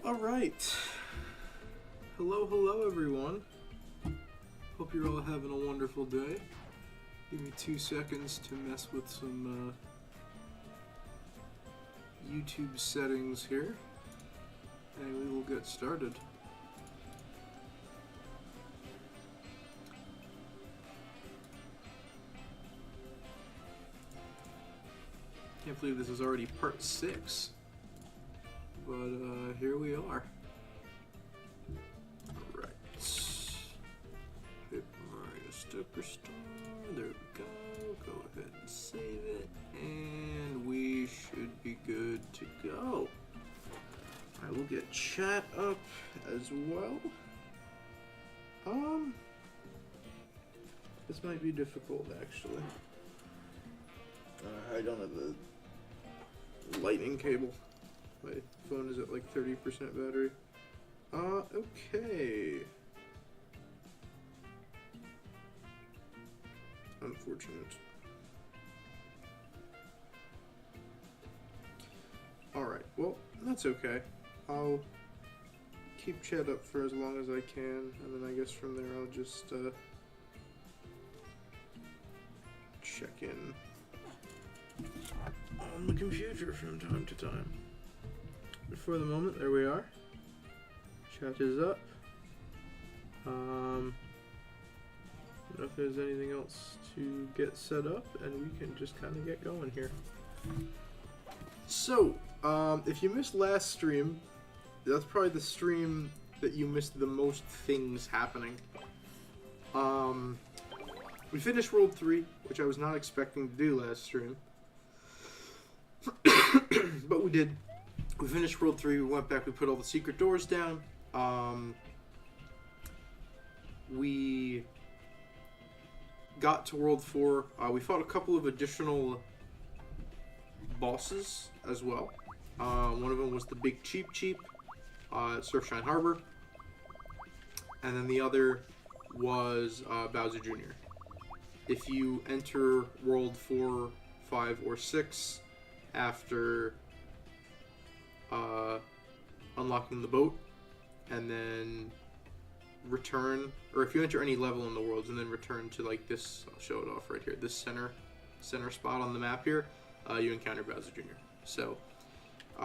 Alright. Hello everyone. Hope you're all having a wonderful day. Give me 2 seconds to mess with some YouTube settings here, and we will get started. Can't believe this is already part 6. But here we are. Alright. Paper Mario Sticker Star. There we go. Go ahead and save it. And we should be good to go. I will get chat up as well. This might be difficult actually. I don't have the lightning cable. My phone is at like 30% battery. Okay. Unfortunate. Alright, well, that's okay. I'll keep chat up for as long as I can, and then I guess from there I'll just, check in on the computer from time to time. But for the moment, there we are. Chat is up. I don't know if there's anything else to get set up, and we can just kind of get going here. So, if you missed last stream, that's probably the stream that you missed the most things happening. We finished World 3, which I was not expecting to do last stream. But we did. We finished World 3, we went back, we put all the secret doors down. We got to World 4. We fought a couple of additional bosses as well. One of them was the Big Cheep at Surfshine Harbor. And then the other was Bowser Jr. If you enter World 4, 5, or 6 after unlocking the boat, and then return, or if you enter any level in the worlds and then return to like this, I'll show it off right here, this center spot on the map here, you encounter Bowser Jr. So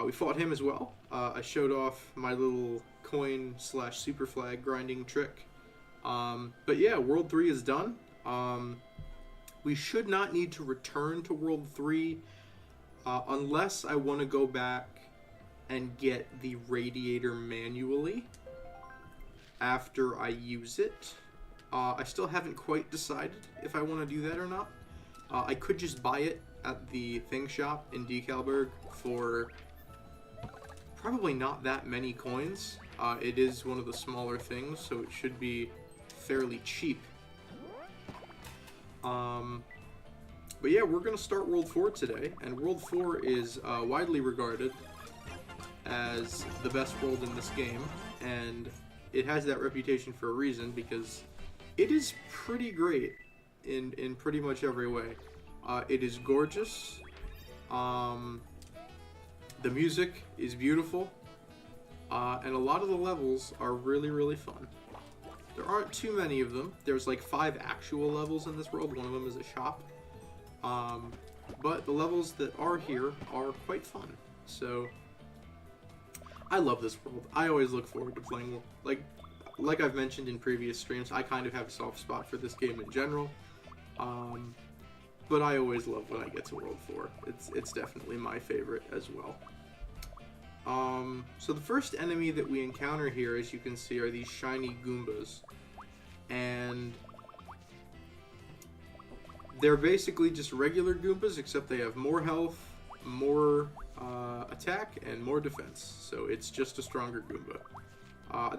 we fought him as well. I showed off my little coin / super flag grinding trick. But yeah, World 3 is done. We should not need to return to World 3 unless I want to go back and get the radiator manually after I use it. I still haven't quite decided if I want to do that or not. I could just buy it at the thing shop in Decalburg for probably not that many coins. It is one of the smaller things, so it should be fairly cheap. But yeah, we're going to start World 4 today, and World 4 is widely regarded as the best world in this game, and it has that reputation for a reason, because it is pretty great in pretty much every way. It is gorgeous. The music is beautiful, and a lot of the levels are really, really fun. There aren't too many of them. There's like 5 actual levels in this world. One of them is a shop. But the levels that are here are quite fun. So I love this world. I always look forward to playing. Like I've mentioned in previous streams, I kind of have a soft spot for this game in general. But I always love when I get to World 4. It's definitely my favorite as well. So the first enemy that we encounter here, as you can see, are these shiny Goombas. And they're basically just regular Goombas, except they have more health, more attack, and more defense. So it's just a stronger Goomba.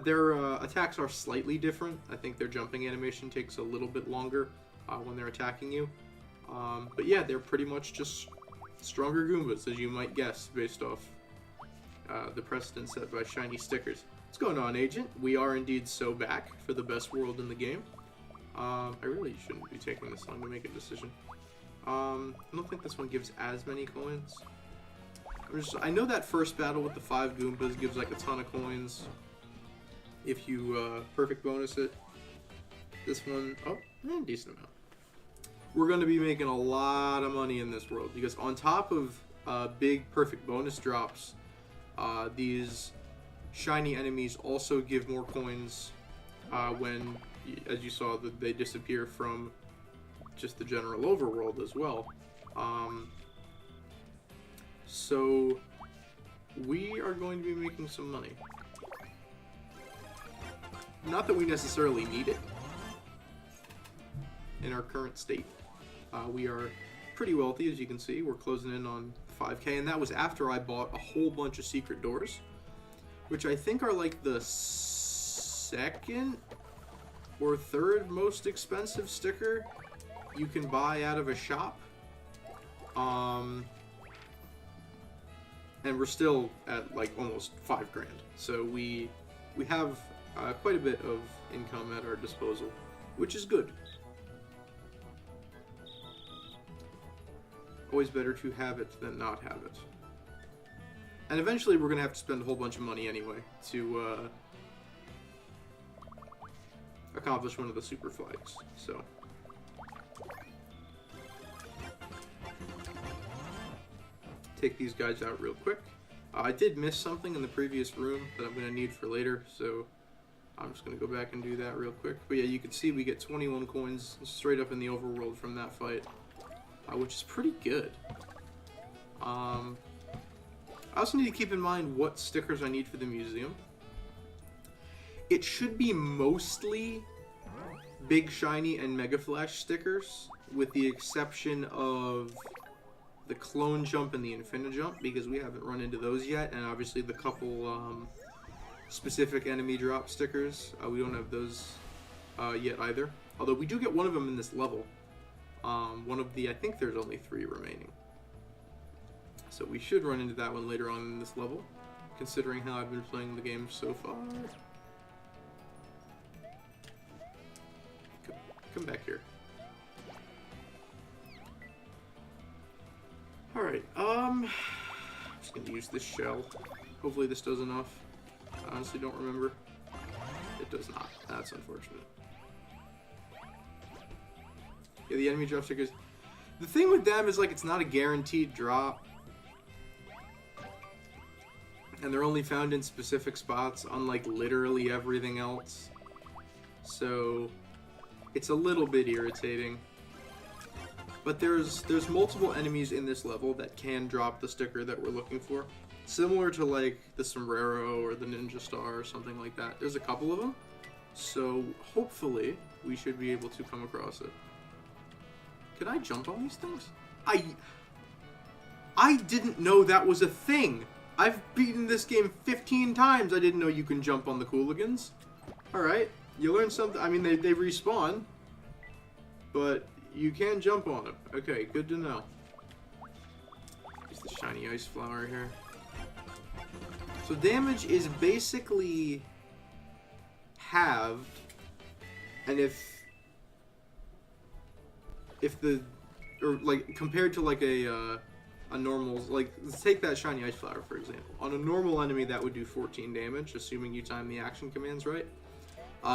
Their attacks are slightly different. I think their jumping animation takes a little bit longer when they're attacking you. But yeah, they're pretty much just stronger Goombas, as you might guess, based off the precedent set by shiny stickers. What's going on, Agent? We are indeed so back for the best world in the game. I really shouldn't be taking this long to make a decision. I don't think this one gives as many coins. I know that first battle with the 5 Goombas gives like a ton of coins if you perfect bonus it. This one, decent amount. We're going to be making a lot of money in this world because on top of big perfect bonus drops, these shiny enemies also give more coins when, as you saw, they disappear from just the general overworld as well. So we are going to be making some money. Not that we necessarily need it in our current state. We are pretty wealthy, as you can see. We're closing in on 5K, and that was after I bought a whole bunch of secret doors, which I think are like the second or third most expensive sticker you can buy out of a shop. And we're still at like almost 5 grand. So we have quite a bit of income at our disposal, which is good. Always better to have it than not have it. And eventually we're going to have to spend a whole bunch of money anyway to accomplish one of the super flags. So take these guys out real quick. I did miss something in the previous room that I'm going to need for later, so I'm just going to go back and do that real quick. But yeah, you can see we get 21 coins straight up in the overworld from that fight, which is pretty good. I also need to keep in mind what stickers I need for the museum. It should be mostly Big Shiny and Mega Flash stickers, with the exception of the Clone Jump and the Infinijump, because we haven't run into those yet, and obviously the couple specific enemy drop stickers, we don't have those yet either. Although we do get one of them in this level. One of the, I think there's only 3 remaining. So we should run into that one later on in this level, considering how I've been playing the game so far. Come back here. Alright, I'm just gonna use this shell. Hopefully this does enough. I honestly don't remember. It does not. That's unfortunate. Yeah, the enemy drop stickers. The thing with them is, like, it's not a guaranteed drop. And they're only found in specific spots, unlike literally everything else. So it's a little bit irritating. But there's multiple enemies in this level that can drop the sticker that we're looking for. Similar to like the Sombrero or the Ninja Star or something like that. There's a couple of them. So hopefully we should be able to come across it. Can I jump on these things? I didn't know that was a thing. I've beaten this game 15 times. I didn't know you can jump on the Cooligans. Alright, you learn something. I mean, they respawn. But you can jump on them. Okay, good to know. Use the shiny ice flower here. So damage is basically halved. And if the, or like compared to like a normal, like let's take that shiny ice flower for example. On a normal enemy that would do 14 damage, assuming you time the action commands right.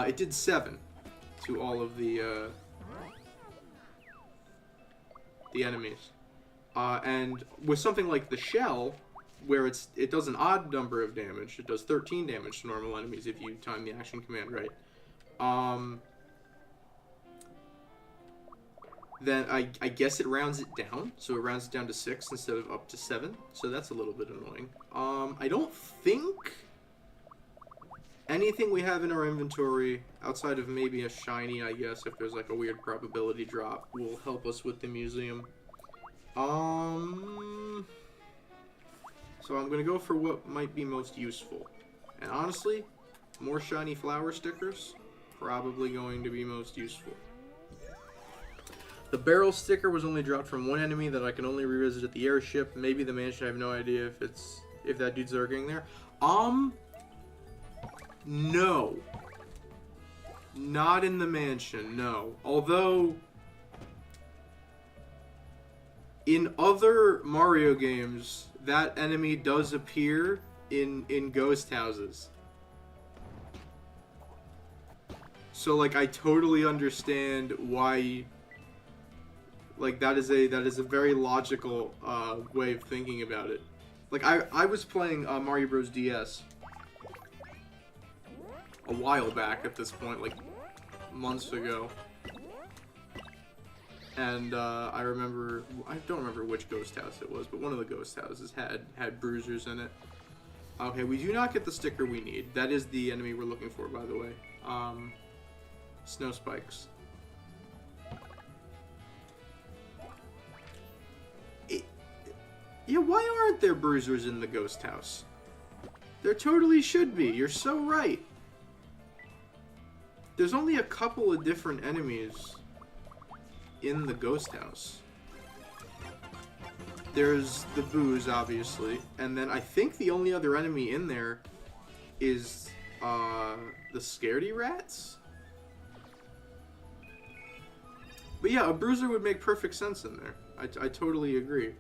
It did 7 to all of the enemies. And with something like the shell, where it does an odd number of damage, it does 13 damage to normal enemies if you time the action command right. Then I guess it rounds it down, so it rounds it down to 6 instead of up to 7, so that's a little bit annoying. I don't think anything we have in our inventory, outside of maybe a shiny, I guess, if there's like a weird probability drop, will help us with the museum. So I'm gonna go for what might be most useful. And honestly, more shiny flower stickers, probably going to be most useful. The barrel sticker was only dropped from one enemy that I can only revisit at the airship. Maybe the mansion, I have no idea if that dude's lurking there. No. Not in the mansion, no. Although, in other Mario games, that enemy does appear in ghost houses. So like I totally understand why. Like that is a very logical way of thinking about it. Like I was playing Mario Bros. DS a while back at this point, like months ago. And I don't remember which ghost house it was, but one of the ghost houses had bruisers in it. Okay, we do not get the sticker we need. That is the enemy we're looking for, by the way. Snow spikes. Yeah, why aren't there bruisers in the ghost house? There totally should be. You're so right. There's only a couple of different enemies in the ghost house. There's the Boos, obviously, and then I think the only other enemy in there is the Scaredy Rats. But yeah, a bruiser would make perfect sense in there. I totally agree.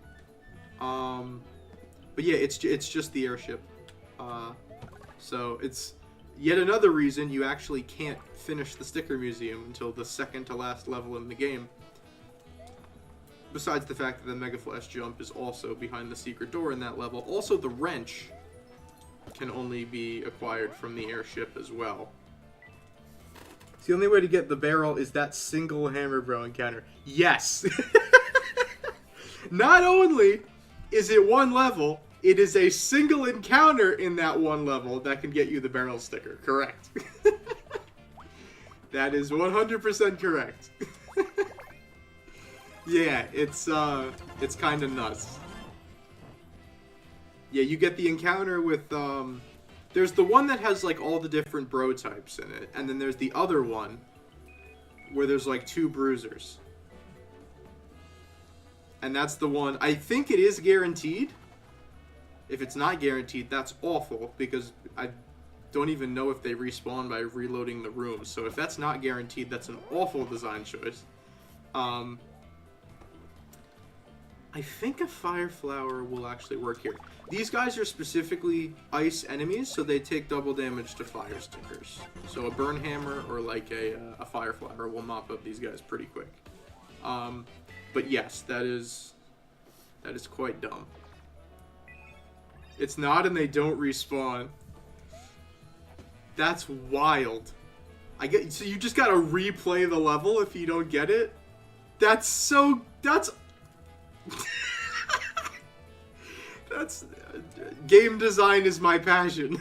But yeah, it's just the airship. So it's yet another reason you actually can't finish the sticker museum until the second to last level in the game. Besides the fact that the Mega Flash jump is also behind the secret door in that level. Also, the wrench can only be acquired from the airship as well. So the only way to get the barrel is that single Hammer Bro encounter. Yes! Not only is it one level, it is a single encounter in that one level that can get you the barrel sticker. Correct. That is 100% correct. Yeah, it's kind of nuts. Yeah, you get the encounter with, there's the one that has, like, all the different bro types in it, and then there's the other one where there's, like, 2 bruisers. And that's the one, I think it is guaranteed. If it's not guaranteed, that's awful, because I don't even know if they respawn by reloading the rooms. So if that's not guaranteed, that's an awful design choice. I think a Fire Flower will actually work here. These guys are specifically ice enemies, so they take double damage to fire stickers. So a Burn Hammer or like a Fire Flower will mop up these guys pretty quick. But yes, that is quite dumb. It's not, and they don't respawn. That's wild. So you just gotta replay the level if you don't get it? That's game design is my passion.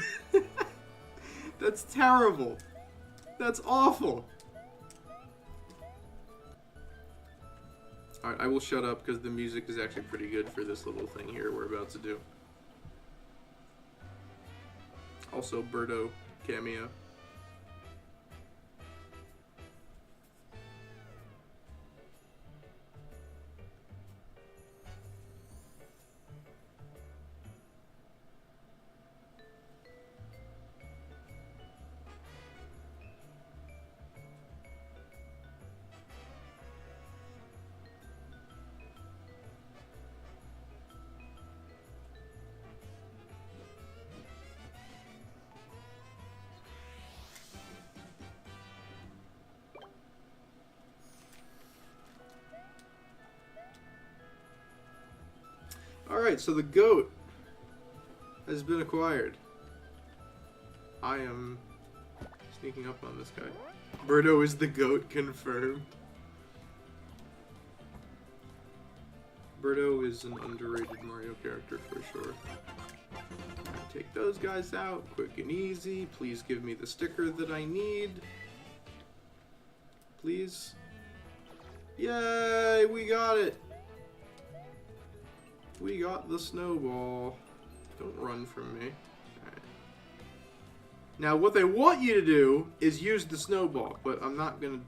That's terrible. That's awful. Alright, I will shut up because the music is actually pretty good for this little thing here we're about to do. Also, Birdo cameo. Alright, so the goat has been acquired. I am sneaking up on this guy. Birdo is the goat, confirmed. Birdo is an underrated Mario character for sure. Take those guys out, quick and easy. Please give me the sticker that I need. Please. Yay, we got it. We got the snowball. Don't run from me. Alright. Now what they want you to do is use the snowball, but I'm not gonna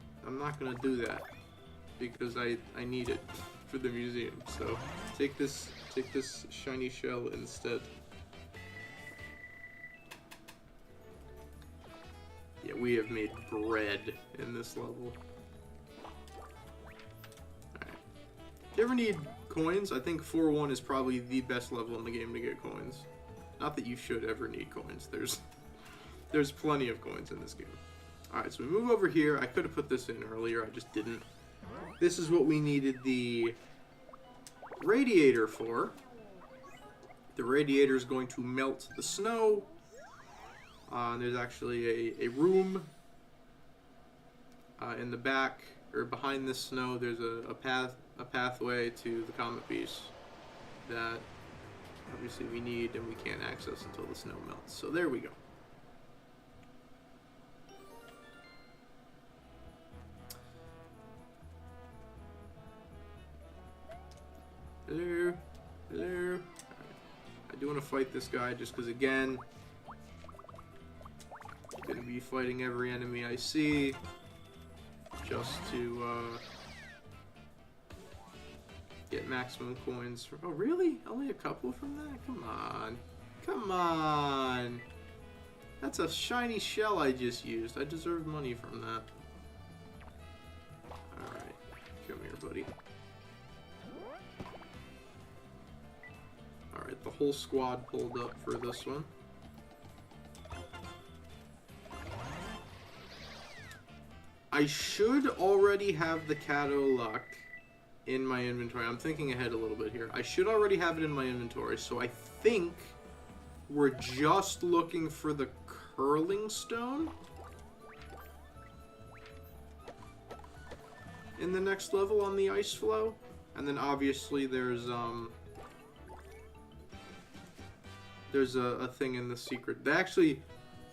do that because I need it for the museum. So take this shiny shell instead. Yeah, we have made bread in this level. Alright. You ever need coins, I think 4-1 is probably the best level in the game to get coins. Not that you should ever need coins. There's plenty of coins in this game. Alright, so we move over here. I could have put this in earlier, I just didn't. This is what we needed the radiator for. The radiator is going to melt the snow. There's actually a room in the back, or behind this snow. There's a pathway to the Comet Piece that obviously we need and we can't access until the snow melts. So there we go. Hello, hello. Right. I do want to fight this guy just because, again, I'm going to be fighting every enemy I see just to get maximum coins. Oh, really? Only a couple from that? Come on. Come on. That's a shiny shell I just used. I deserve money from that. Alright. Come here, buddy. Alright, the whole squad pulled up for this one. I should already have the Cato-Luck in my inventory. I'm thinking ahead a little bit here. I should already have it in my inventory, so I think we're just looking for the Curling Stone in the next level on the ice flow. And then obviously there's a thing in the secret. They actually,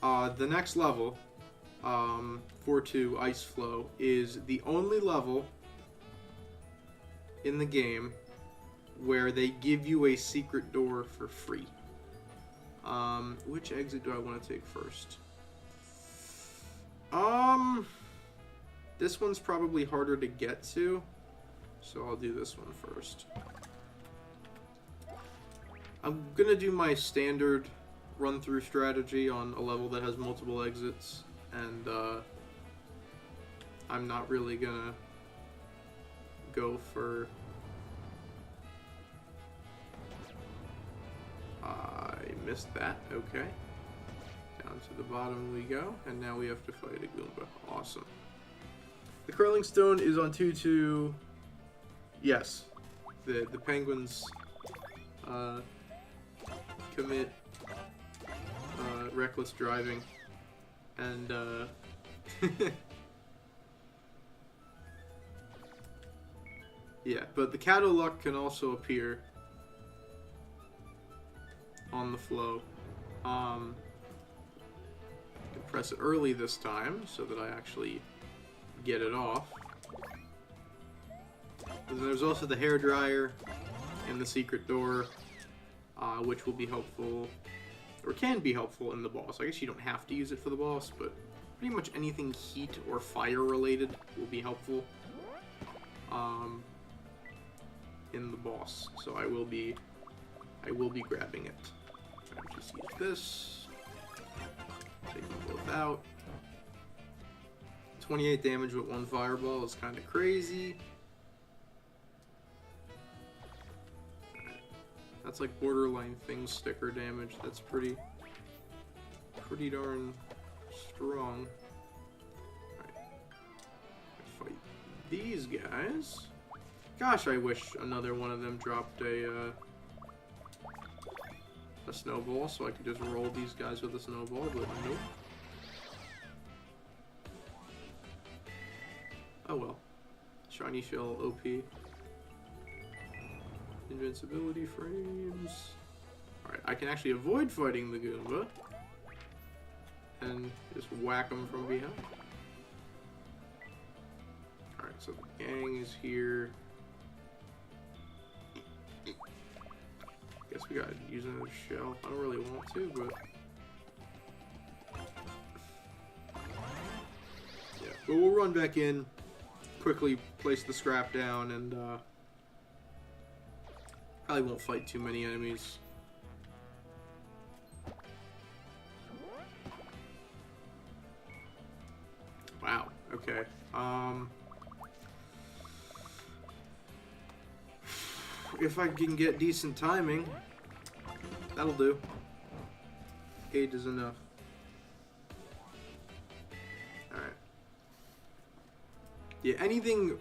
the next level, 4-2 Ice Flow, is the only level in the game where they give you a secret door for free. Which exit do I want to take first? This one's probably harder to get to, so I'll do this one first. I'm gonna do my standard run-through strategy on a level that has multiple exits, and I'm not really gonna go for... I missed that, okay. Down to the bottom we go, and now we have to fight a Goomba. Awesome. The Curling Stone is on 2-2... Yes. The penguins commit reckless driving, and yeah, but the Cato-Luck can also appear on the flow. I can press it early this time so that I actually get it off. And then there's also the hairdryer and the secret door, which will be helpful, or can be helpful in the boss. I guess you don't have to use it for the boss, but pretty much anything heat or fire related will be helpful in the boss. So I will be grabbing it. I'll just use this. Take them both out. 28 damage with one fireball is kind of crazy. That's like borderline thing sticker damage. That's pretty darn strong. Alright. Fight these guys. Gosh, I wish another one of them dropped a snowball so I could just roll these guys with a snowball, but nope. Oh well. Shiny shell OP. Invincibility frames. Alright, I can actually avoid fighting the Goomba and just whack them from behind. Alright, so the gang is here. Guess we gotta use another shell. I don't really want to, but... yeah, but we'll run back in, quickly place the scrap down, and probably won't fight too many enemies. Wow, okay. if I can get decent timing, that'll do. 8 is enough. Alright. Yeah, anything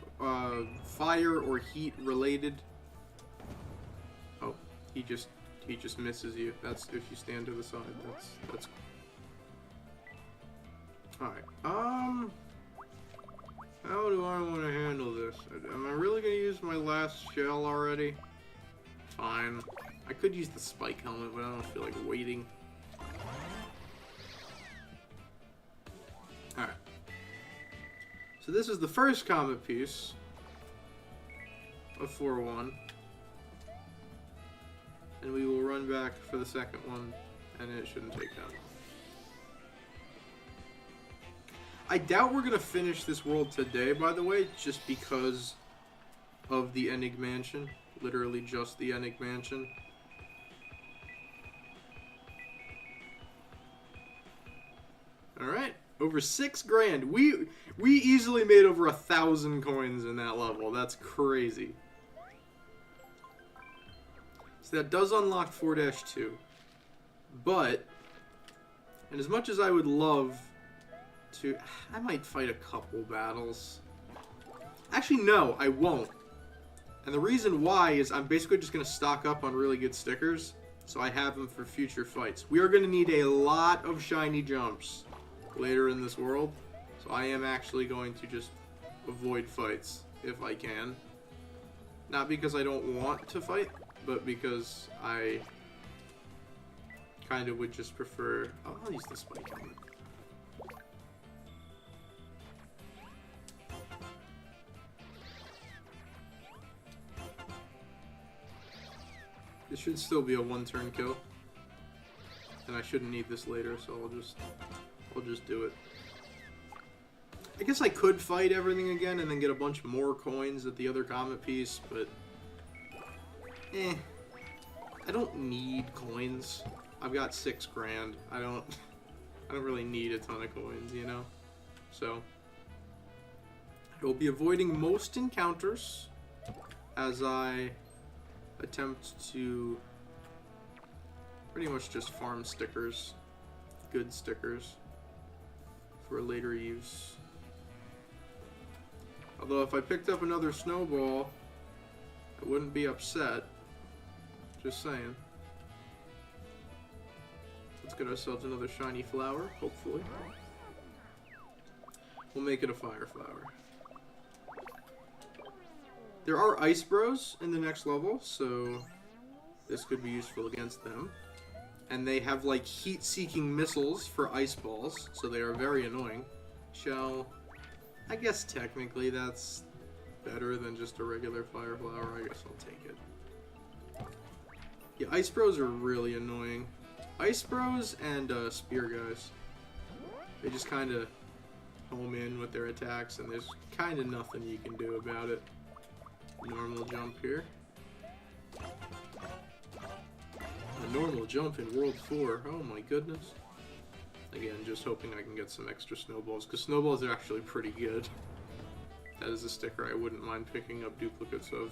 fire or heat related. Oh, he just misses you. That's if you stand to the side. That's alright. How do I want to handle this? Am I really going to use my last shell already? Fine. I could use the spike helmet, but I don't feel like waiting. Alright. So this is the first comet piece of 4-1. And we will run back for the second one, and it shouldn't take that long. I doubt we're going to finish this world today, by the way, just because of the Enig Mansion. Literally just the Enig Mansion. Alright, over 6 grand. We easily made over 1,000 coins in that level. That's crazy. So that does unlock 4-2. But, and as much as I would love to, I might fight a couple battles. Actually, no, I won't. And the reason why is I'm basically just going to stock up on really good stickers, so I have them for future fights. We are going to need a lot of shiny jumps later in this world, so I am actually going to just avoid fights if I can. Not because I don't want to fight, but because I kind of would just prefer... Oh, I'll use the spike helmet. This should still be a 1-turn kill, and I shouldn't need this later, so I'll just do it. I guess I could fight everything again and then get a bunch more coins at the other comet piece, but I don't need coins. I've got 6 grand. I don't really need a ton of coins, you know. So I will be avoiding most encounters as I attempt to pretty much just farm stickers, good stickers, for later use. Although if I picked up another snowball, I wouldn't be upset. Just saying. Let's get ourselves another shiny flower, hopefully. We'll make it a fire flower. There are Ice Bros in the next level, so this could be useful against them. And they have like heat-seeking missiles for ice balls, so they are very annoying. Shell, I guess technically that's better than just a regular fire flower. I guess I'll take it. Yeah, Ice Bros are really annoying. Ice Bros and Spear Guys. They just kind of home in with their attacks, and there's kind of nothing you can do about it. Normal jump here. A normal jump in World 4. Oh my goodness. Again, just hoping I can get some extra snowballs, because snowballs are actually pretty good. That is a sticker I wouldn't mind picking up duplicates of.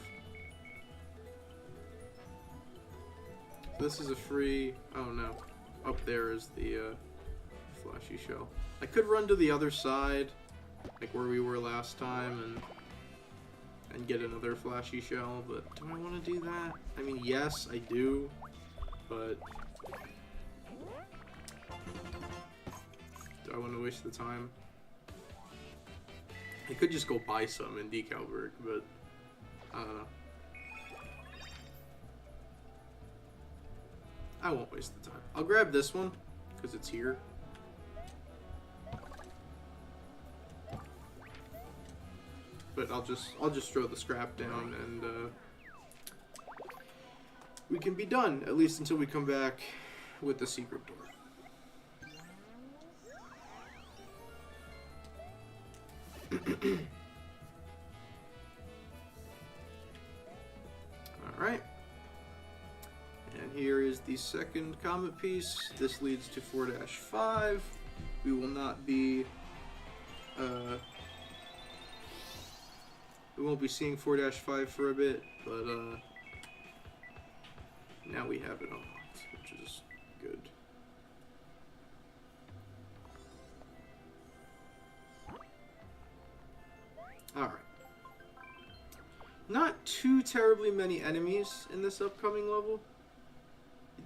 This is a free... Oh no. Up there is the flashy shell. I could run to the other side, like where we were last time, and get another flashy shell, but do I want to do that? I mean, yes, I do, but do I want to waste the time? I could just go buy some in Decalburg, but I don't know. I won't waste the time. I'll grab this one, because it's here. But I'll just throw the scrap down, and we can be done, at least until we come back with the secret door. Alright. And here is the second comet piece. This leads to 4-5. We will not be... we won't be seeing 4-5 for a bit, but we have it unlocked, which is good. Alright. Not too terribly many enemies in this upcoming level.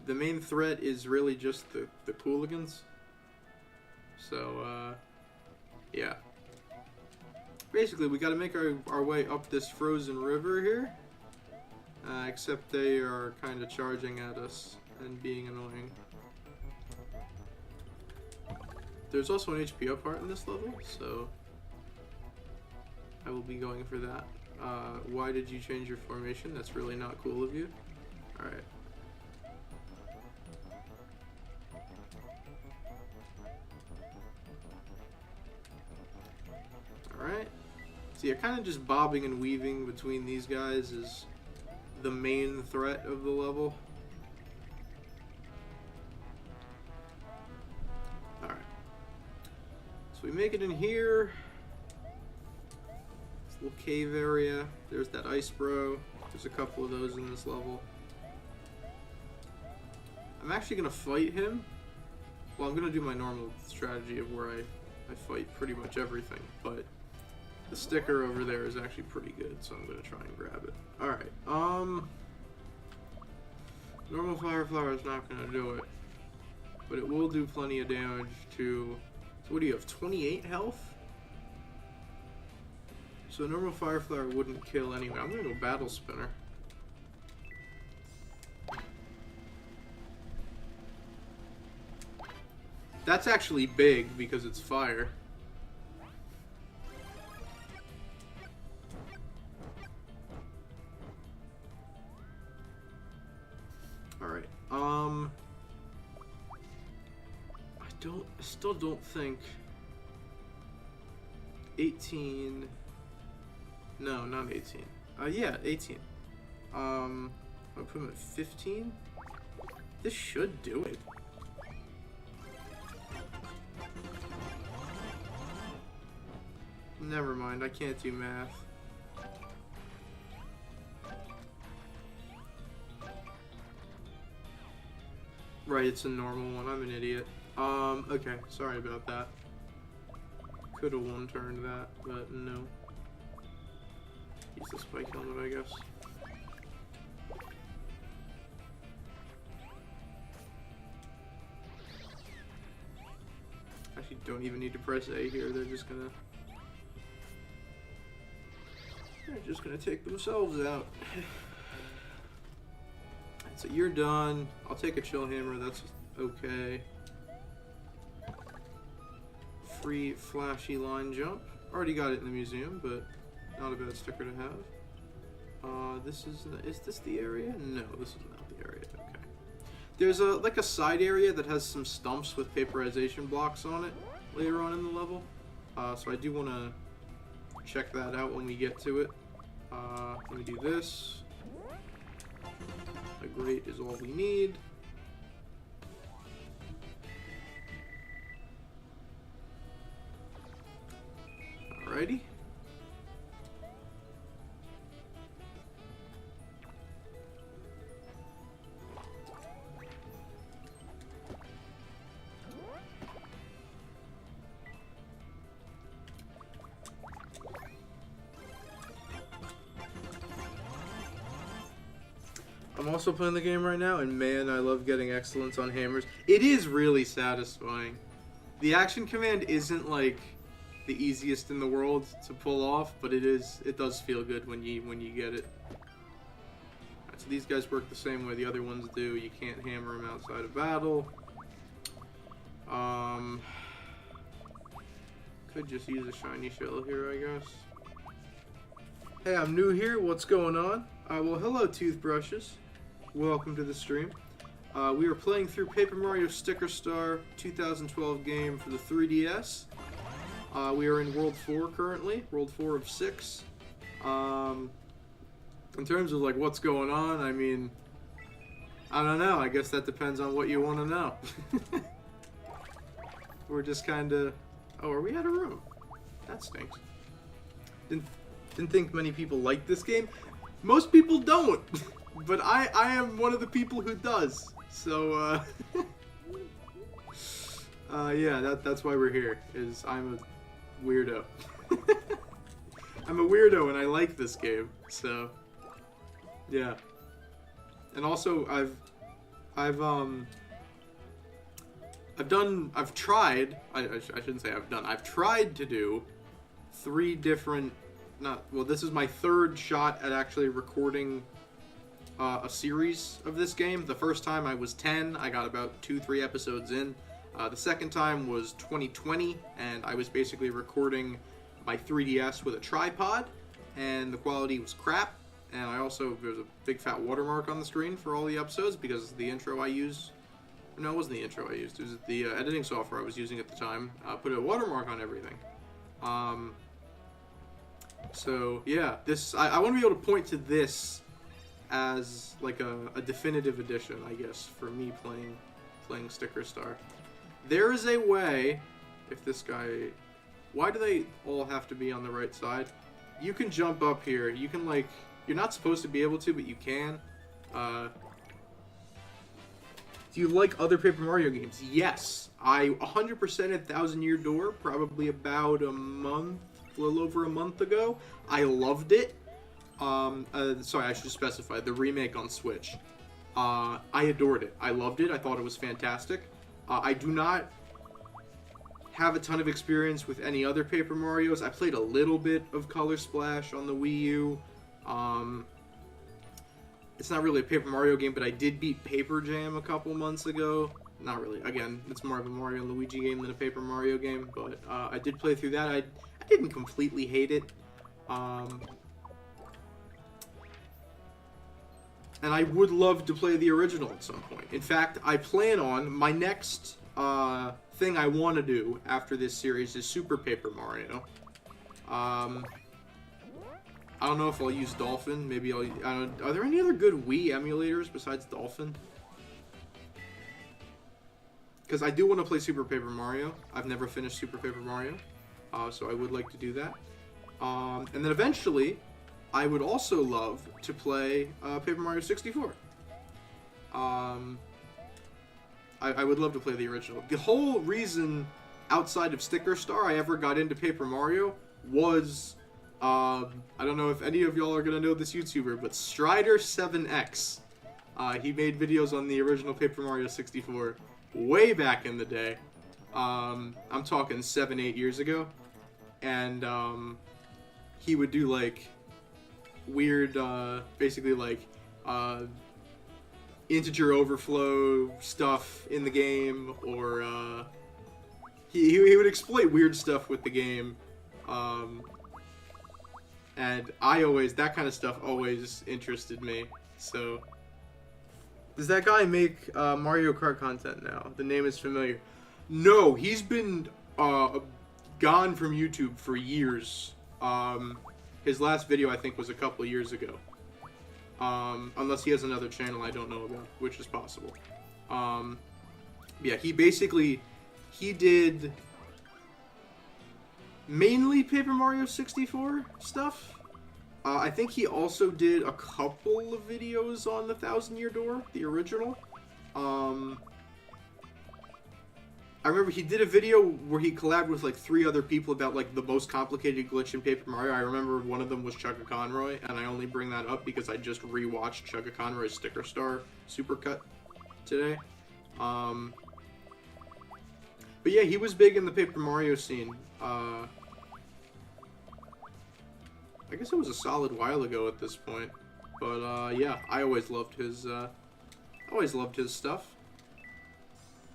The main threat is really just the Cooligans. So, yeah. Basically, we gotta make our way up this frozen river here. Except they are kind of charging at us and being annoying. There's also an HP up part in this level, so I will be going for that. Why did you change your formation? That's really not cool of you. Alright. Alright. So you're kind of just bobbing and weaving between these guys is the main threat of the level. Alright. So we make it in here. This little cave area. There's that ice bro. There's a couple of those in this level. I'm actually going to fight him. Well, I'm going to do my normal strategy of where I fight pretty much everything, but the sticker over there is actually pretty good, so I'm going to try and grab it. Alright, normal fire flower is not going to do it, but it will do plenty of damage to... So what do you have, 28 health? So normal fire flower wouldn't kill anyway. I'm going to go battle spinner. That's actually big because it's fire. Alright, I still don't think 18, no, not 18, yeah, 18, I'll put him at 15, this should do it. Never mind, I can't do math. Right, it's a normal one. I'm an idiot. Okay, sorry about that. Could have one-turned that, but no. Use the spike helmet, I guess. Actually, don't even need to press A here. They're just gonna take themselves out. So you're done. I'll take a chill hammer, that's okay. Free flashy line jump. Already got it in the museum, but not a bad sticker to have. Is this the area? No, this is not the area, okay. There's like a side area that has some stumps with vaporization blocks on it later on in the level. So I do want to check that out when we get to it. Let me do this. A grate is all we need. Alrighty. I'm also playing the game right now, and man, I love getting excellence on hammers. It is really satisfying. The action command isn't like the easiest in the world to pull off, but it does feel good when you get it. Right, so these guys work the same way the other ones do. You can't hammer them outside of battle. Could just use a shiny shell here, I guess. Hey, I'm new here. What's going on? Well, hello, toothbrushes. Welcome to the stream. We are playing through Paper Mario Sticker Star 2012 game for the 3DS. We are in World 4 currently, World 4 of 6. In terms of like what's going on, I mean, I don't know. I guess that depends on what you want to know. We're just kind of... Oh, are we out of room? That stinks. Didn't think many people like this game. Most people don't. but I am one of the people who does. So, yeah, that's why we're here, is I'm a weirdo. I'm a weirdo and I like this game, so, yeah. And also, I've tried, I shouldn't say I've tried to do 3 different, this is my 3rd shot at actually recording a series of this game. The first time I was 10, I got about 2-3 episodes in. The second time was 2020, and I was basically recording my 3DS with a tripod, and the quality was crap. And there's a big fat watermark on the screen for all the episodes because the intro I used, no, it wasn't the intro I used, it was the editing software I was using at the time, put a watermark on everything. So yeah, I want to be able to point to this as like a definitive edition, I guess, for me playing Sticker Star. There is a way, if this guy, why do they all have to be on the right side? You can jump up here. You can you're not supposed to be able to, but you can. Do you like other Paper Mario games? Yes. I 100%ed Thousand Year Door probably about a little over a month ago. I loved it. Sorry, I should specify, the remake on Switch. I adored it. I loved it. I thought it was fantastic. I do not have a ton of experience with any other Paper Marios. I played a little bit of Color Splash on the Wii U. It's not really a Paper Mario game, but I did beat Paper Jam a couple months ago. Not really. Again, it's more of a Mario and Luigi game than a Paper Mario game, but I did play through that. I didn't completely hate it. And I would love to play the original at some point. In fact, I plan on my next thing I want to do after this series is Super Paper Mario. I don't know if I'll use Dolphin. Maybe are there any other good Wii emulators besides Dolphin? Because I do want to play Super Paper Mario. I've never finished Super Paper Mario, so I would like to do that. And then eventually, I would also love to play Paper Mario 64. I would love to play the original. The whole reason outside of Sticker Star I ever got into Paper Mario was, I don't know if any of y'all are going to know this YouTuber, but Strider7X. He made videos on the original Paper Mario 64 way back in the day. I'm talking 7-8 years ago. And he would do like weird, basically like integer overflow stuff in the game, or he would exploit weird stuff with the game, and that kind of stuff always interested me. So, does that guy make Mario Kart content now? The name is familiar. No, he's been gone from YouTube for years. His last video, I think, was a couple years ago. Unless he has another channel I don't know about, which is possible. Yeah, he did mainly Paper Mario 64 stuff. I think he also did a couple of videos on the Thousand Year Door, the original. I remember he did a video where he collabed with like 3 other people about like the most complicated glitch in Paper Mario. I remember one of them was Chugga Conroy, and I only bring that up because I just rewatched Chugga Conroy's Sticker Star Supercut today. But yeah, he was big in the Paper Mario scene. I guess it was a solid while ago at this point. But yeah, I always loved his stuff.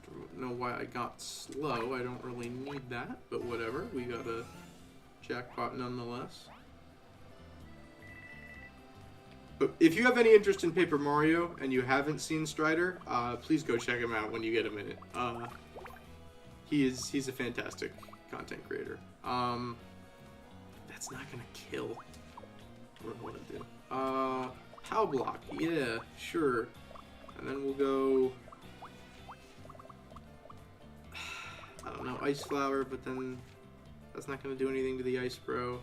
Don't know why I got slow. I don't really need that, but whatever. We got a jackpot nonetheless. But if you have any interest in Paper Mario and you haven't seen Strider, please go check him out when you get a minute. He's a fantastic content creator. That's not gonna kill. What do I want to do? Pow Block, yeah, sure. And then we'll go, I don't know, Ice Flower, but then that's not gonna do anything to the Ice Bro.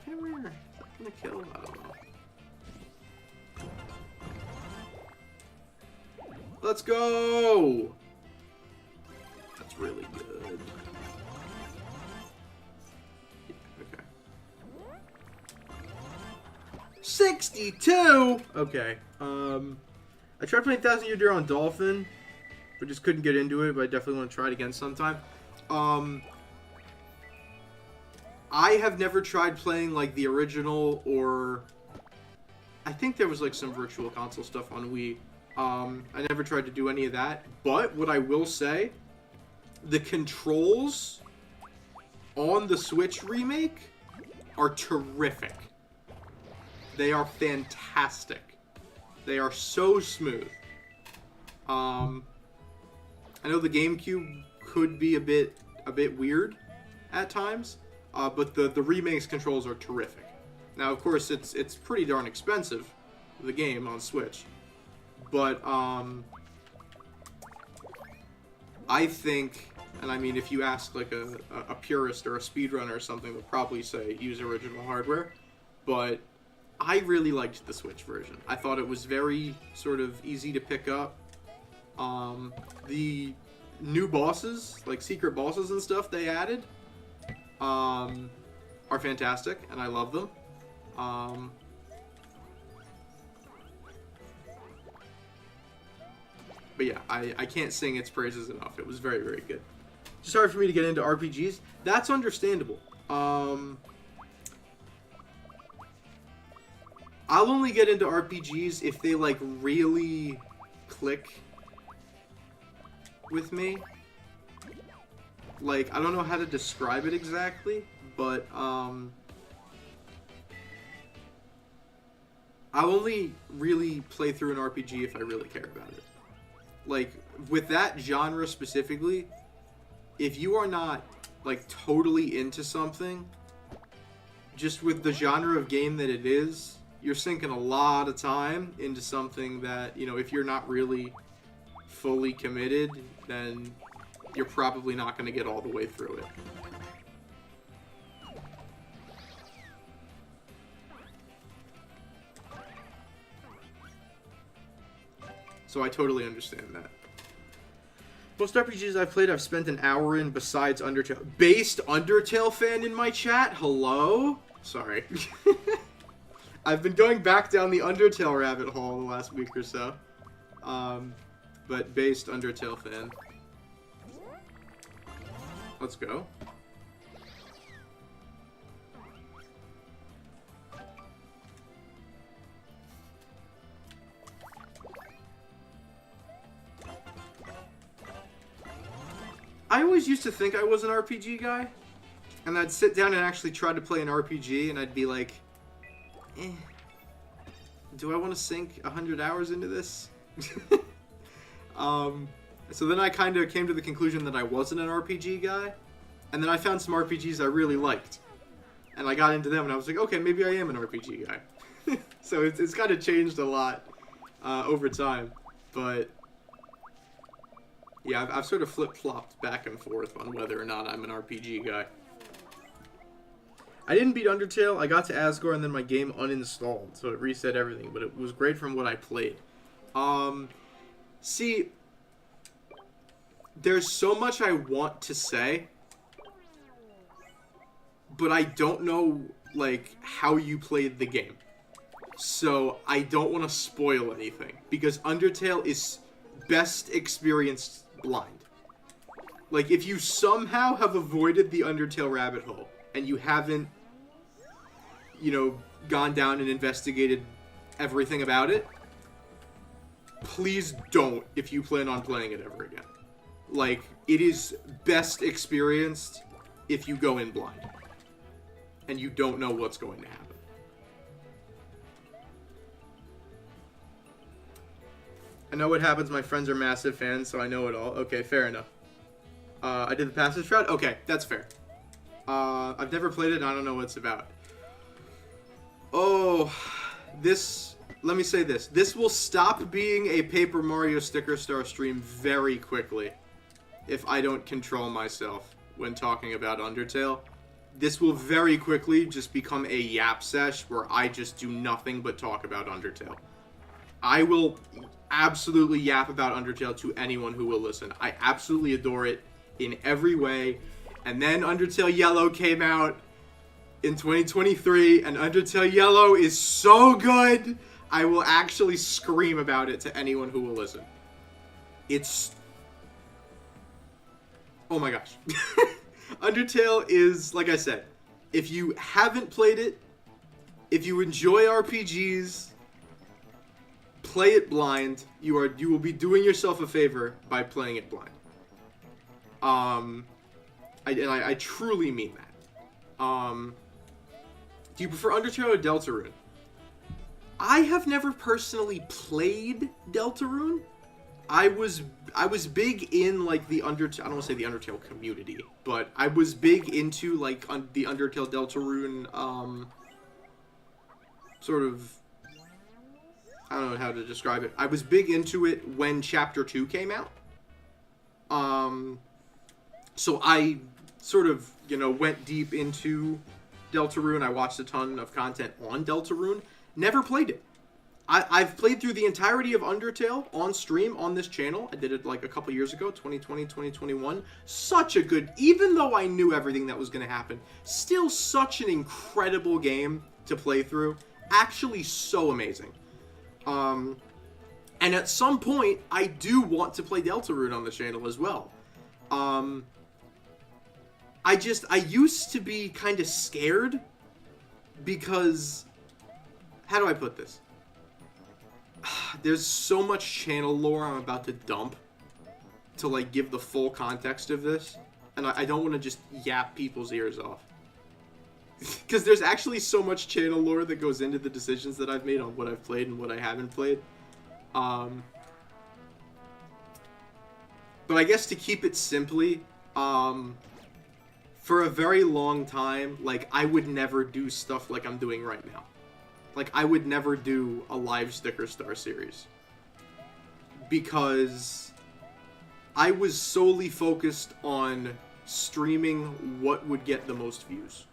Hammer. Is that gonna kill? I don't know. Let's go! That's really good. Yeah, okay. 62! Okay. I tried playing Thousand Year Door on Dolphin, but just couldn't get into it, but I definitely want to try it again sometime. I have never tried playing, like, the original, or... I think there was, like, some Virtual Console stuff on Wii. I never tried to do any of that, but what I will say, the controls on the Switch remake are terrific. They are fantastic. They are so smooth. I know the GameCube could be a bit weird at times, but the remake's controls are terrific. Now, of course, it's pretty darn expensive, the game on Switch, but I think, and I mean, if you ask like a purist or a speedrunner or something, they'll probably say use original hardware, but I really liked the Switch version. I thought it was very sort of easy to pick up. The new bosses, like secret bosses and stuff they added, are fantastic, and I love them. But yeah, I can't sing its praises enough. It was very, very good. Just hard for me to get into RPGs. That's understandable. I'll only get into RPGs if they, like, really click with me. Like, I don't know how to describe it exactly, but, I'll only really play through an RPG if I really care about it. Like, with that genre specifically, if you are not, like, totally into something, just with the genre of game that it is, you're sinking a lot of time into something that, you know, if you're not really fully committed, then you're probably not going to get all the way through it. So I totally understand that. Most RPGs I've played, I've spent an hour in besides Undertale. Based Undertale fan in my chat? Hello? Sorry. I've been going back down the Undertale rabbit hole the last week or so. But based Undertale fan. Let's go. I always used to think I was an RPG guy, and I'd sit down and actually try to play an RPG, and I'd be like, do I want to sink 100 hours into this? So then I kind of came to the conclusion that I wasn't an RPG guy, and then I found some RPGs I really liked, and I got into them, and I was like, okay, maybe I am an RPG guy. So it's kind of changed a lot over time, but yeah, I've sort of flip-flopped back and forth on whether or not I'm an RPG guy. I didn't beat Undertale. I got to Asgore, and then my game uninstalled, so it reset everything, but it was great from what I played. See, there's so much I want to say, but I don't know, like, how you played the game. So I don't want to spoil anything, because Undertale is best experienced blind. Like, if you somehow have avoided the Undertale rabbit hole, and you haven't, you know, gone down and investigated everything about it, please don't if you plan on playing it ever again. Like, it is best experienced if you go in blind. And you don't know what's going to happen. I know what happens. My friends are massive fans, so I know it all. Okay, fair enough. I did the Passage Shroud? Okay, that's fair. I've never played it, and I don't know what it's about. Oh, this... Let me say this. This will stop being a Paper Mario Sticker Star stream very quickly if I don't control myself when talking about Undertale. this will very quickly just become a yap sesh where I just do nothing but talk about Undertale. I will absolutely yap about Undertale to anyone who will listen. I absolutely adore it in every way. And then Undertale Yellow came out in 2023, and Undertale Yellow is so good, I will actually scream about it to anyone who will listen. It's... oh my gosh. Undertale is, like I said, if you haven't played it, if you enjoy RPGs, play it blind. You will be doing yourself a favor by playing it blind. I truly mean that. Do you prefer Undertale or Deltarune? I have never personally played Deltarune. I was big in like the Undertale. I don't want to say the Undertale community, but I was big into like the Undertale Deltarune sort of. I don't know how to describe it. I was big into it when Chapter 2 came out. So I sort of, went deep into Deltarune. I watched a ton of content on Deltarune. Never played it. I've played through the entirety of Undertale on stream on this channel. I did it like a couple years ago, 2020, 2021. Such a good, even though I knew everything that was going to happen, still such an incredible game to play through. Actually so amazing. And at some point, I do want to play Deltarune on the channel as well. I used to be kind of scared because, how do I put this? There's so much channel lore I'm about to dump to like give the full context of this, and I don't want to just yap people's ears off. Because there's actually so much channel lore that goes into the decisions that I've made on what I've played and what I haven't played. But I guess to keep it simply, for a very long time, like, I would never do stuff like I'm doing right now. Like, I would never do a live Sticker Star series. Because I was solely focused on streaming what would get the most views.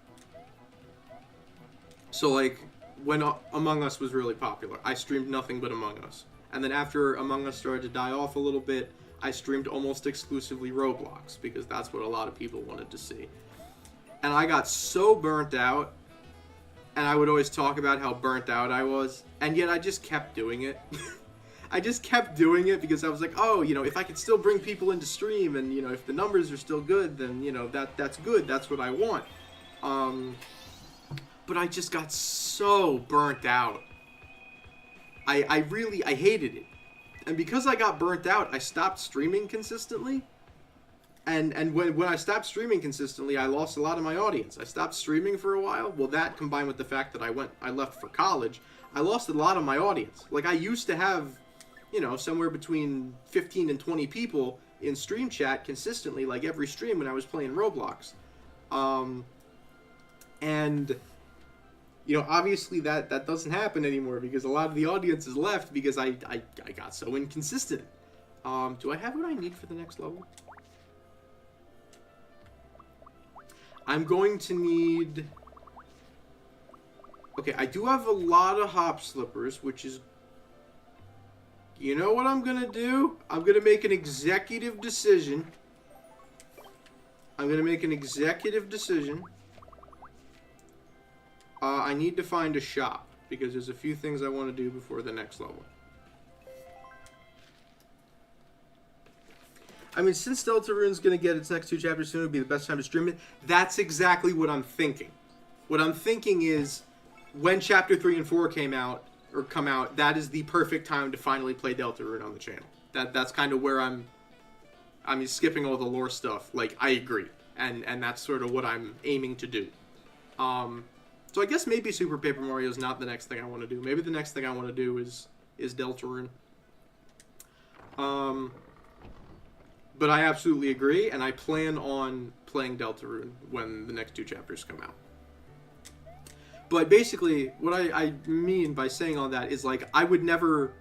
So, like, when Among Us was really popular, I streamed nothing but Among Us. And then after Among Us started to die off a little bit, I streamed almost exclusively Roblox, because that's what a lot of people wanted to see. And I got so burnt out, and I would always talk about how burnt out I was, and yet I just kept doing it. I just kept doing it because I was like, oh, if I could still bring people into stream, and, if the numbers are still good, then, that's good, that's what I want. But I just got so burnt out. I hated it. And because I got burnt out, I stopped streaming consistently. And when I stopped streaming consistently, I lost a lot of my audience. I stopped streaming for a while. Well, that combined with the fact that I left for college, I lost a lot of my audience. Like, I used to have, somewhere between 15 and 20 people in stream chat consistently, like every stream when I was playing Roblox. And obviously that doesn't happen anymore because a lot of the audience is left because I got so inconsistent. Do I have what I need for the next level? I'm going to need... Okay, I do have a lot of hop slippers, which is... You know what I'm going to do? I'm going to make an executive decision. I need to find a shop, because there's a few things I want to do before the next level. I mean, since Deltarune's going to get its next 2 chapters soon, it would be the best time to stream it. That's exactly what I'm thinking. What I'm thinking is, when Chapter 3 and 4 come out, that is the perfect time to finally play Deltarune on the channel. That's kind of where I'm skipping all the lore stuff. Like, I agree. And that's sort of what I'm aiming to do. So I guess maybe Super Paper Mario is not the next thing I want to do. Maybe the next thing I want to do is Deltarune. But I absolutely agree, and I plan on playing Deltarune when the next 2 chapters come out. But basically, what I mean by saying all that is, like, I would never...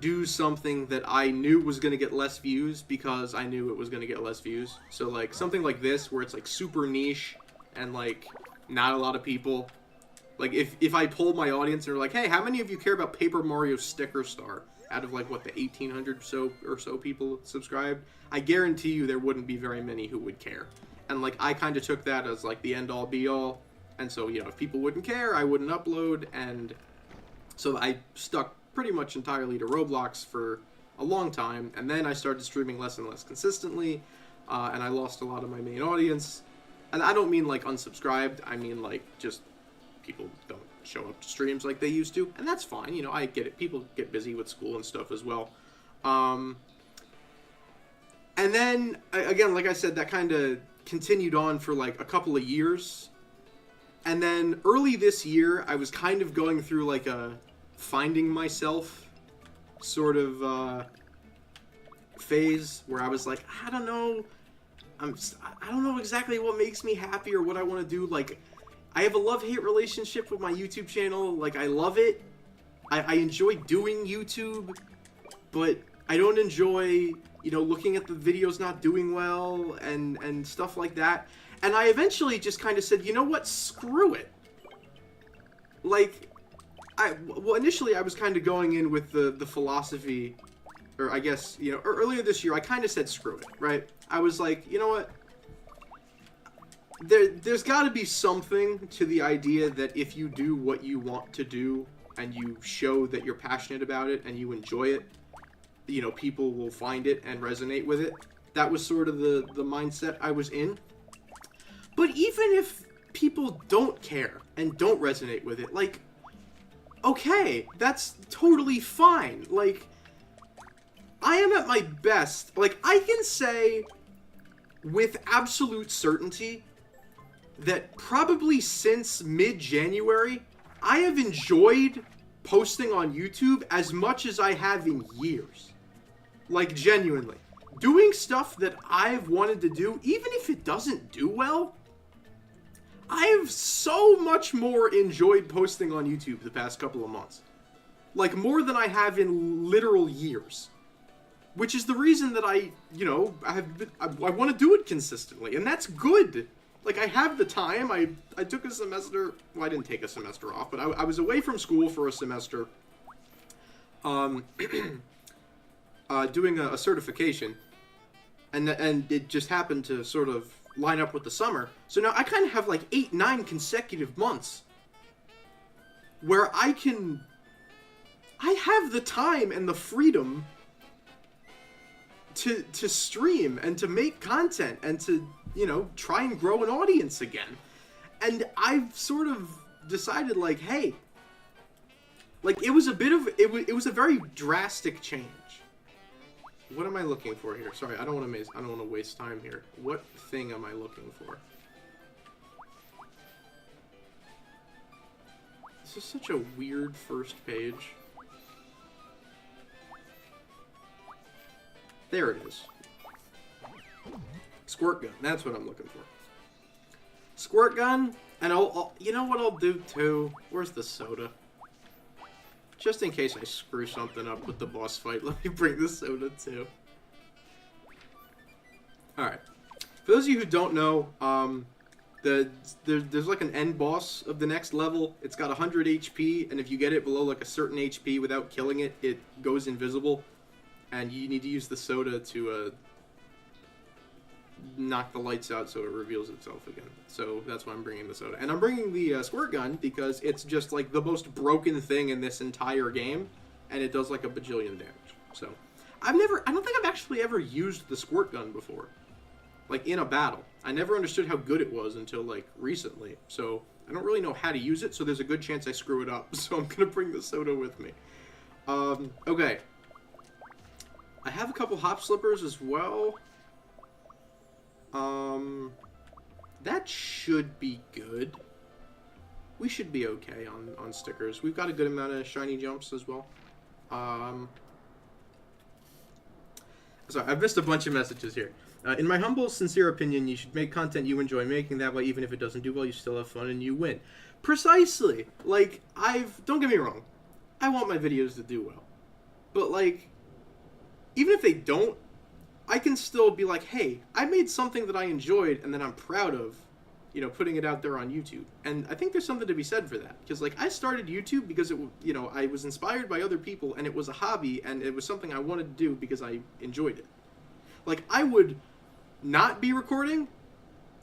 do something that I knew was going to get less views because I knew it was going to get less views. So like something like this where it's like super niche and like not a lot of people. Like if I polled my audience and they're like, hey, how many of you care about Paper Mario Sticker Star out of like what the 1,800 or so people subscribed, I guarantee you there wouldn't be very many who would care. And like I kind of took that as like the end all be all. And so, you know, if people wouldn't care, I wouldn't upload. And so I stuck pretty much entirely to Roblox for a long time. And then I started streaming less and less consistently. And I lost a lot of my main audience. And I don't mean like unsubscribed. I mean like just people don't show up to streams like they used to. And that's fine. You know, I get it. People get busy with school and stuff as well. And then, again, like I said, that kind of continued on for like a couple of years. And then early this year, I was kind of going through like a finding myself sort of phase where I was like, I don't know. I don't know exactly what makes me happy or what I want to do. Like, I have a love-hate relationship with my YouTube channel. Like, I love it. I enjoy doing YouTube, but I don't enjoy, you know, looking at the videos not doing well and stuff like that. And I eventually just kind of said, you know what, screw it. Like, well, initially I was kind of going in with the philosophy, or I guess, you know, earlier this year I kind of said screw it, right? I was like, you know what, there's got to be something to the idea that if you do what you want to do and you show that you're passionate about it and you enjoy it, you know, people will find it and resonate with it. That was sort of the mindset I was in. But even if people don't care and don't resonate with it, like, okay, that's totally fine. Like, I am at my best. Like, I can say with absolute certainty that probably since mid-January, I have enjoyed posting on YouTube as much as I have in years. Like, genuinely. Doing stuff that I've wanted to do, even if it doesn't do well, I've so much more enjoyed posting on YouTube the past couple of months. Like, more than I have in literal years. Which is the reason that I, you know, I want to do it consistently. And that's good. Like, I have the time. I took a semester. Well, I didn't take a semester off, but I was away from school for a semester. Doing a certification. And it just happened to sort of line up with the summer. So now I kind of have like 8-9 consecutive months where I have the time and the freedom to stream and to make content and to, you know, try and grow an audience again. And I've sort of decided, like, hey, like, it was a very drastic change. What am I looking for here? Sorry, I don't want to waste time here. What thing am I looking for? This is such a weird first page. There it is. Squirt gun. That's what I'm looking for. Squirt gun, and I'll you know what I'll do too? Where's the soda? Just in case I screw something up with the boss fight, let me bring the soda too. Alright. For those of you who don't know, there's like an end boss of the next level. It's got 100 HP, and if you get it below like a certain HP without killing it, it goes invisible. And you need to use the soda to knock the lights out so it reveals itself again. So that's why I'm bringing the soda. And I'm bringing the squirt gun because it's just like the most broken thing in this entire game, and it does like a bajillion damage. So I don't think I've actually ever used the squirt gun before, like in a battle. I never understood how good it was until like recently. So I don't really know how to use it, so there's a good chance I screw it up. So I'm gonna bring the soda with me. Okay. I have a couple hop slippers as well. That should be good. We should be okay on stickers. We've got a good amount of shiny jumps as well. Sorry, I've missed a bunch of messages here. In my humble, sincere opinion, you should make content you enjoy making. That way, even if it doesn't do well, you still have fun and you win. Precisely. Like, don't get me wrong. I want my videos to do well. But like, even if they don't, I can still be like, hey, I made something that I enjoyed and that I'm proud of, you know, putting it out there on YouTube. And I think there's something to be said for that. Because, like, I started YouTube because, you know, I was inspired by other people and it was a hobby and it was something I wanted to do because I enjoyed it. Like, I would not be recording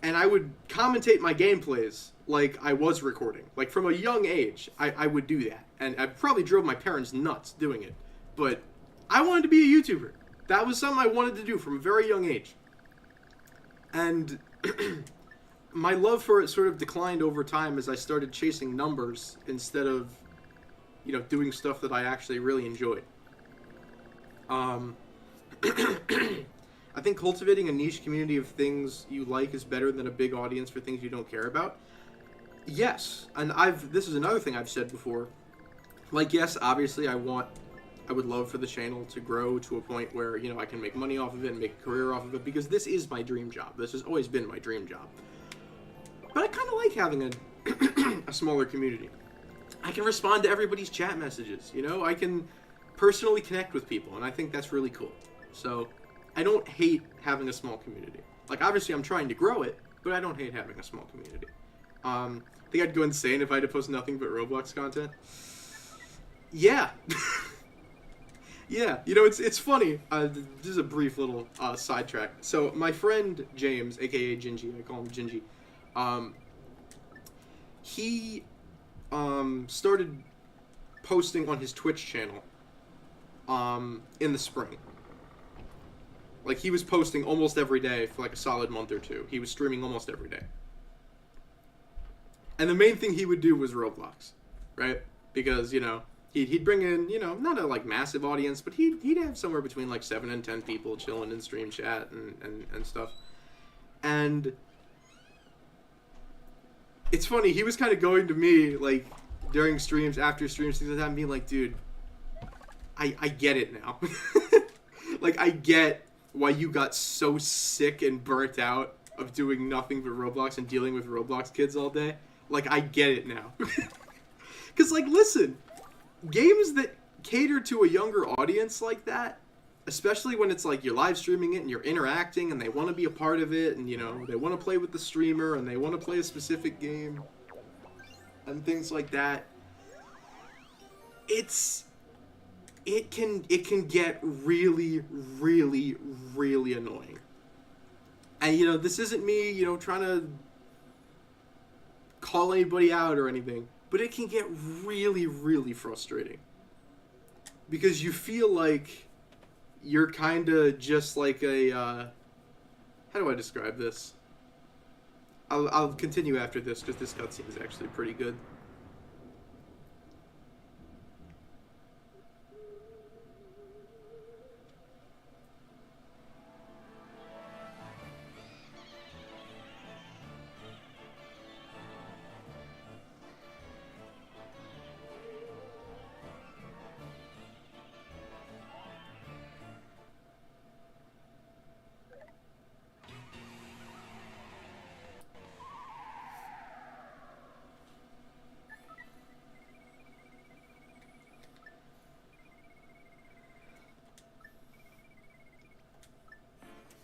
and I would commentate my gameplays like I was recording. Like, from a young age, I would do that. And I probably drove my parents nuts doing it. But I wanted to be a YouTuber. That was something I wanted to do from a very young age. And my love for it sort of declined over time as I started chasing numbers instead of, you know, doing stuff that I actually really enjoyed. I think cultivating a niche community of things you like is better than a big audience for things you don't care about. Yes, and this is another thing I've said before. Like, yes, obviously I would love for the channel to grow to a point where, you know, I can make money off of it and make a career off of it, because this is my dream job. This has always been my dream job. But I kind of like having a smaller community. I can respond to everybody's chat messages, you know? I can personally connect with people, and I think that's really cool. So, I don't hate having a small community. Like, obviously I'm trying to grow it, but I don't hate having a small community. I think I'd go insane if I had to post nothing but Roblox content. Yeah. Yeah, you know, it's funny. This is a brief little sidetrack. So my friend James, aka Gingy, I call him Gingy, he started posting on his Twitch channel in the spring. Like, he was posting almost every day for like a solid month or two. He was streaming almost every day. And the main thing he would do was Roblox, right? Because, you know, he'd bring in, you know, not a, like, massive audience, but he'd have somewhere between, like, 7 and 10 people chilling in stream chat and stuff. And it's funny, he was kind of going to me, like, during streams, after streams, things like that, and being like, dude, I get it now. Like, I get why you got so sick and burnt out of doing nothing but Roblox and dealing with Roblox kids all day. Like, I get it now. Because, like, listen, games that cater to a younger audience like that, especially when it's like you're live streaming it and you're interacting and they want to be a part of it and, you know, they want to play with the streamer and they want to play a specific game and things like that, it can get really, really, really annoying. And, you know, this isn't me, you know, trying to call anybody out or anything, but it can get really, really frustrating. Because you feel like you're kind of just like a, how do I describe this? I'll continue after this, because this cutscene is actually pretty good.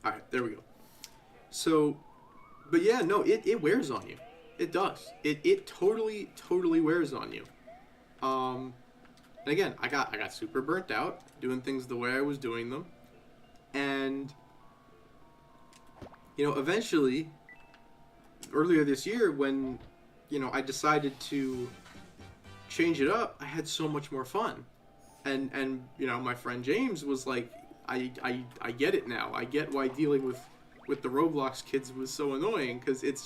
Alright, there we go. So, but yeah, no, it wears on you. It does. It totally wears on you. And again, I got super burnt out doing things the way I was doing them. And, you know, eventually, earlier this year, when, you know, I decided to change it up, I had so much more fun. And you know, my friend James was like, I get it now. I get why dealing with the Roblox kids was so annoying, because it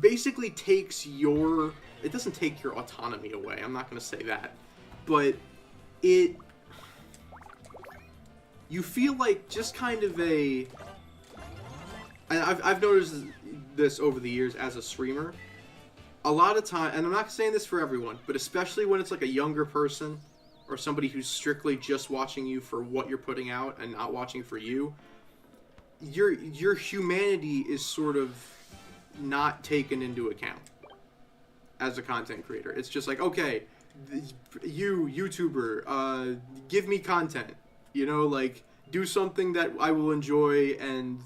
basically takes your, it doesn't take your autonomy away, I'm not going to say that, but you feel like just kind of and I've noticed this over the years as a streamer, a lot of time, and I'm not saying this for everyone, but especially when it's like a younger person, or somebody who's strictly just watching you for what you're putting out and not watching for you, your humanity is sort of not taken into account as a content creator. It's just like, okay, you YouTuber, give me content, you know, like do something that I will enjoy, and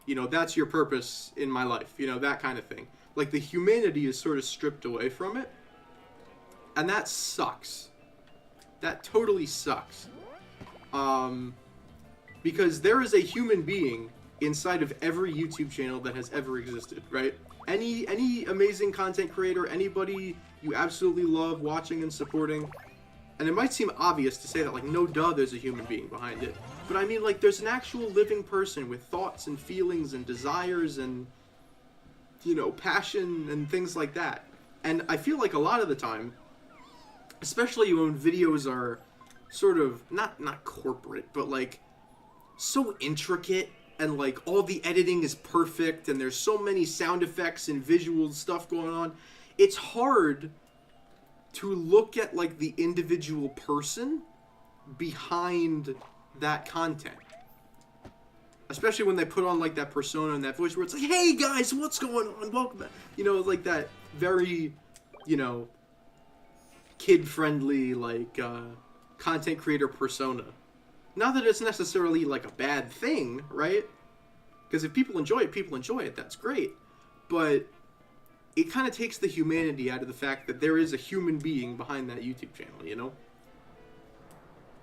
you know that's your purpose in my life, you know, that kind of thing. Like the humanity is sort of stripped away from it, and that sucks. That totally sucks. Because there is a human being inside of every YouTube channel that has ever existed, right? Any amazing content creator, anybody you absolutely love watching and supporting, and it might seem obvious to say that, like, no duh, there's a human being behind it. But I mean, like, there's an actual living person with thoughts and feelings and desires and, you know, passion and things like that. And I feel like a lot of the time, especially when videos are sort of, not corporate, but, like, so intricate, and, like, all the editing is perfect, and there's so many sound effects and visual stuff going on, it's hard to look at, like, the individual person behind that content. Especially when they put on, like, that persona and that voice where it's like, hey, guys, what's going on? Welcome back. You know, like that very, you know, kid-friendly, like, content creator persona. Not that it's necessarily, like, a bad thing, right? Because if people enjoy it, that's great. But it kind of takes the humanity out of the fact that there is a human being behind that YouTube channel, you know?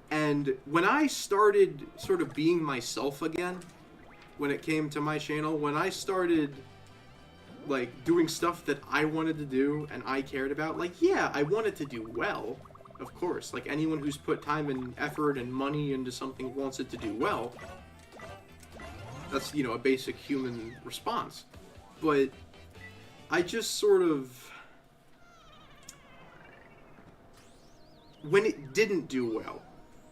And when I started sort of being myself again, when it came to my channel, when I started, like, doing stuff that I wanted to do and I cared about, like, yeah, I wanted to do well, of course. Like, anyone who's put time and effort and money into something wants it to do well. That's, you know, a basic human response. But I just sort of... when it didn't do well,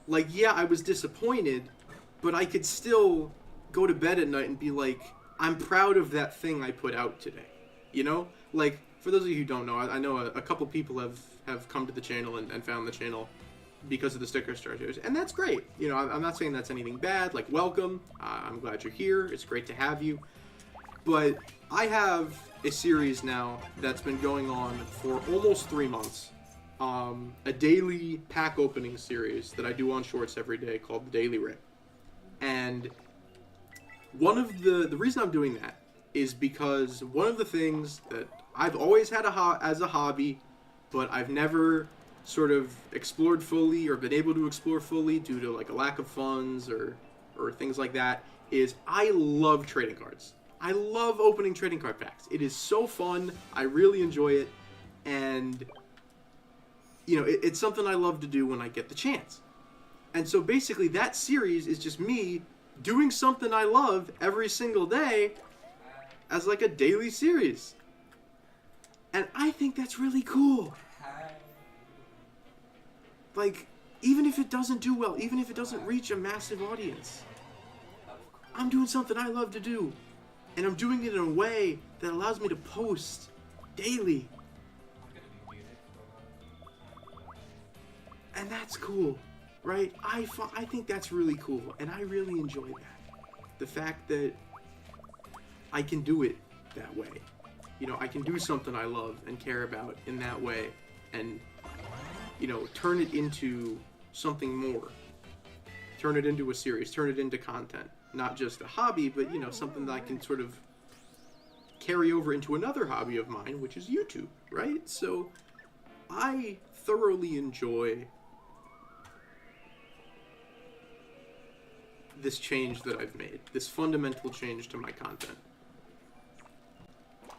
like, yeah, I was disappointed, but I could still go to bed at night and be like, I'm proud of that thing I put out today. You know? Like, for those of you who don't know, I know a couple people have come to the channel and found the channel because of the sticker starters, and that's great. You know, I'm not saying that's anything bad. Like, welcome. I'm glad you're here. It's great to have you. But I have a series now that's been going on for almost 3 months. A daily pack opening series that I do on Shorts every day called the Daily Rip. And one of the reason I'm doing that is because one of the things that I've always had as a hobby, but I've never sort of explored fully or been able to explore fully due to, like, a lack of funds or things like that, is I love trading cards. I love opening trading card packs. It is so fun. I really enjoy it. And, you know, it's something I love to do when I get the chance. And so basically that series is just me doing something I love every single day as, like, a daily series. And I think that's really cool. Like, even if it doesn't do well, even if it doesn't reach a massive audience, I'm doing something I love to do. And I'm doing it in a way that allows me to post daily. And that's cool, right? I think that's really cool, and I really enjoy that. The fact that I can do it that way. You know, I can do something I love and care about in that way, and, you know, turn it into something more. Turn it into a series, turn it into content. Not just a hobby, but, you know, something that I can sort of carry over into another hobby of mine, which is YouTube, right? So I thoroughly enjoy this change that I've made, this fundamental change to my content,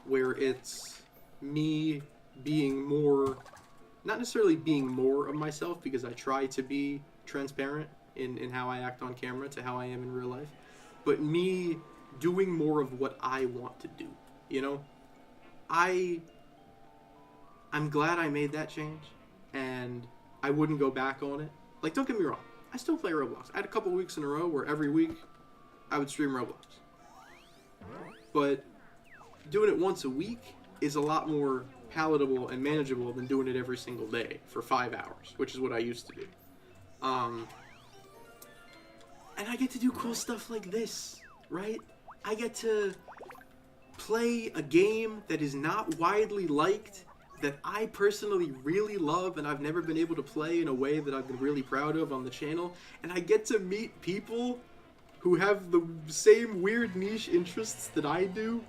where it's me being more, not necessarily being more of myself, because I try to be transparent in how I act on camera to how I am in real life, but me doing more of what I want to do, you know? I'm glad I made that change, and I wouldn't go back on it. Like, don't get me wrong, I still play Roblox. I had a couple weeks in a row where every week I would stream Roblox. But doing it once a week is a lot more palatable and manageable than doing it every single day for 5 hours, which is what I used to do. And I get to do cool stuff like this, right? I get to play a game that is not widely liked, that I personally really love and I've never been able to play in a way that I've been really proud of on the channel, and I get to meet people who have the same weird niche interests that I do,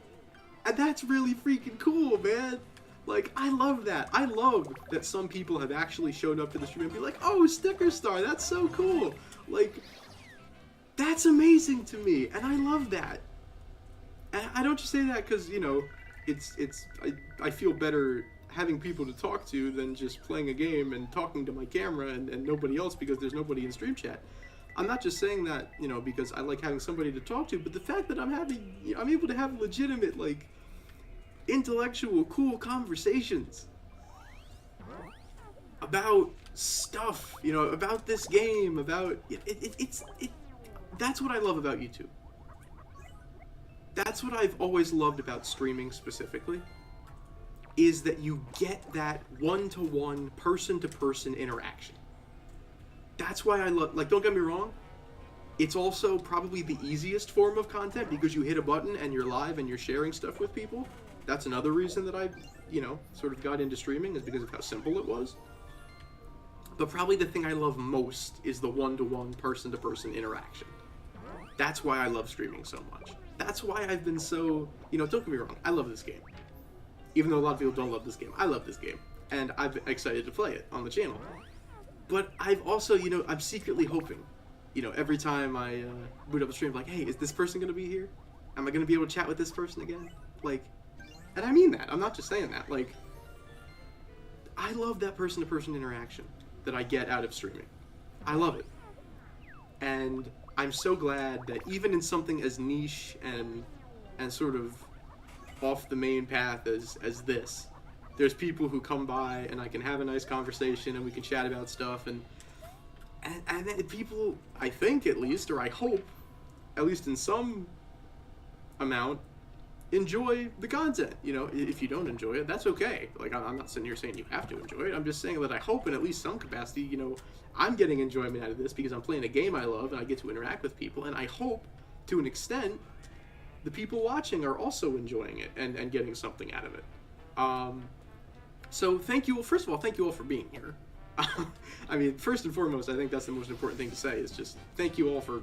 and that's really freaking cool, man. Like, I love that. I love that some people have actually showed up to the stream and be like, oh, Sticker Star, that's so cool. Like, that's amazing to me, and I love that. And I don't just say that because, you know, I feel better having people to talk to than just playing a game and talking to my camera and nobody else because there's nobody in stream chat. I'm not just saying that, you know, because I like having somebody to talk to, but the fact that I'm able to have legitimate, like, intellectual, cool conversations about stuff, you know, about this game, about that's what I love about YouTube. That's what I've always loved about streaming specifically, is that you get that one-to-one, person-to-person interaction. That's why I love, like, don't get me wrong, it's also probably the easiest form of content because you hit a button and you're live and you're sharing stuff with people. That's another reason that I, you know, sort of got into streaming, is because of how simple it was. But probably the thing I love most is the one-to-one, person-to-person interaction. That's why I love streaming so much. That's why I've been so, you know, don't get me wrong, I love this game. Even though a lot of people don't love this game, I love this game. And I'm excited to play it on the channel. But I've also, you know, I'm secretly hoping, you know, every time I boot up a stream, like, hey, is this person going to be here? Am I going to be able to chat with this person again? Like, and I mean that. I'm not just saying that. Like, I love that person-to-person interaction that I get out of streaming. I love it. And I'm so glad that even in something as niche and sort of off the main path as this, there's people who come by and I can have a nice conversation and we can chat about stuff, and then people, I think at least, or I hope, at least in some amount, enjoy the content. You know, if you don't enjoy it, that's okay. Like, I'm not sitting here saying you have to enjoy it. I'm just saying that I hope in at least some capacity, you know, I'm getting enjoyment out of this because I'm playing a game I love and I get to interact with people, and I hope, to an extent, the people watching are also enjoying it and getting something out of it. So thank you. First of all, thank you all for being here. I mean, first and foremost, I think that's the most important thing to say, is just thank you all for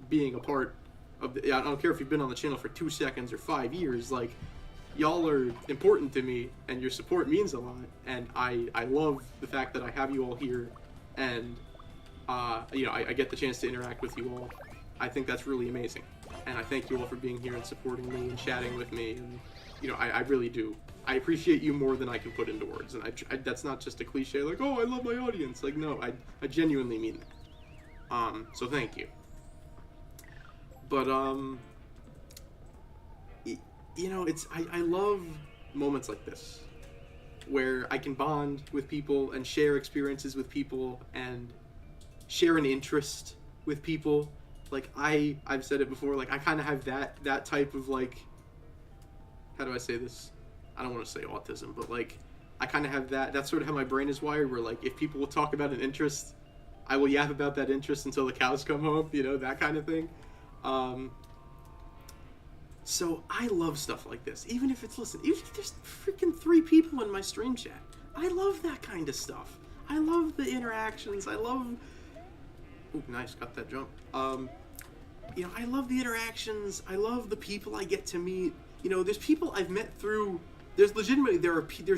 being a part of the, I don't care if you've been on the channel for 2 seconds or 5 years, like, y'all are important to me and your support means a lot, and I love the fact that I have you all here, and you know, I get the chance to interact with you all. I think that's really amazing, and I thank you all for being here and supporting me and chatting with me, and you know, I really do. I appreciate you more than I can put into words, and I that's not just a cliche like, oh, I love my audience. Like, no, I genuinely mean that. So thank you. But you know, I love moments like this where I can bond with people and share experiences with people and share an interest with people. Like, I've said it before, like, I kind of have that type of, like, how do I say this? I don't want to say autism, but, like, I kind of have that's sort of how my brain is wired, where, like, if people will talk about an interest, I will yap about that interest until the cows come home, you know, that kind of thing. So I love stuff like this, even if even if there's freaking 3 people in my stream chat. I love that kind of stuff. I love the interactions. I love, ooh, nice, got that jump. You know, I love the interactions. I love the people I get to meet. You know, there's people I've met through, there's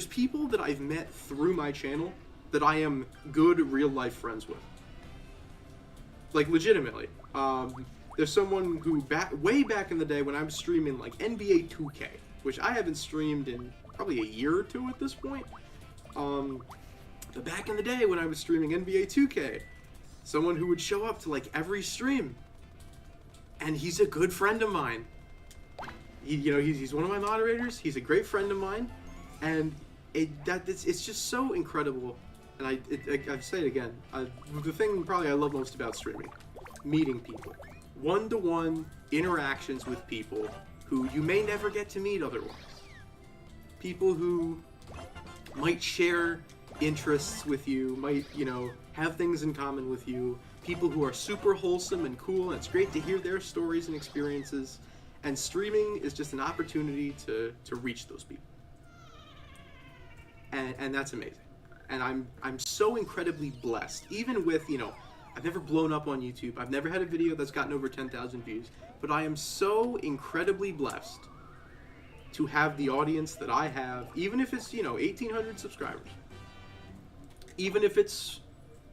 people that I've met through my channel that I am good real life friends with. Like, legitimately. There's someone who way back in the day when I was streaming, like, NBA 2K, which I haven't streamed in probably a year or 2 at this point. But back in the day when I was streaming NBA 2K, someone who would show up to, like, every stream, and he's a good friend of mine. He's one of my moderators. He's a great friend of mine, and it's just so incredible. And I say it again. The thing probably I love most about streaming, meeting people, one-to-one interactions with people who you may never get to meet otherwise. People who might share interests with you, might, you know, have things in common with you. People who are super wholesome and cool, and it's great to hear their stories and experiences. And streaming is just an opportunity to reach those people. and that's amazing. And I'm so incredibly blessed, even with, you know, I've never blown up on YouTube. I've never had a video that's gotten over 10,000 views, but I am so incredibly blessed to have the audience that I have, even if it's, you know, 1,800 subscribers, even if it's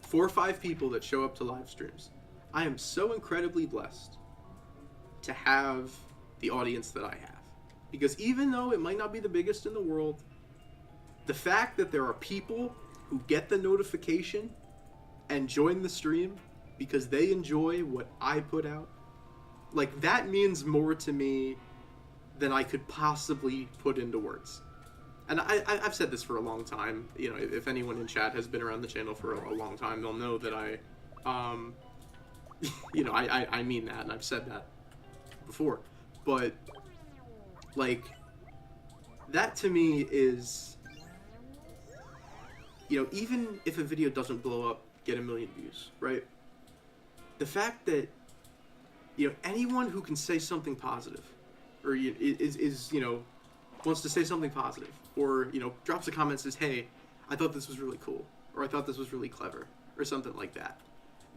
4 or 5 people that show up to live streams. I am so incredibly blessed to have the audience that I have, because even though it might not be the biggest in the world, the fact that there are people who get the notification and join the stream because they enjoy what I put out, like, that means more to me than I could possibly put into words. And I've said this for a long time. You know, if anyone in chat has been around the channel for a long time, they'll know that you know, I mean that, and I've said that before. But, like, that to me is, you know, even if a video doesn't blow up, get 1 million views, right? The fact that, you know, anyone who can say something positive, or is you know, wants to say something positive, or, you know, drops a comment, says, hey, I thought this was really cool, or I thought this was really clever, or something like that.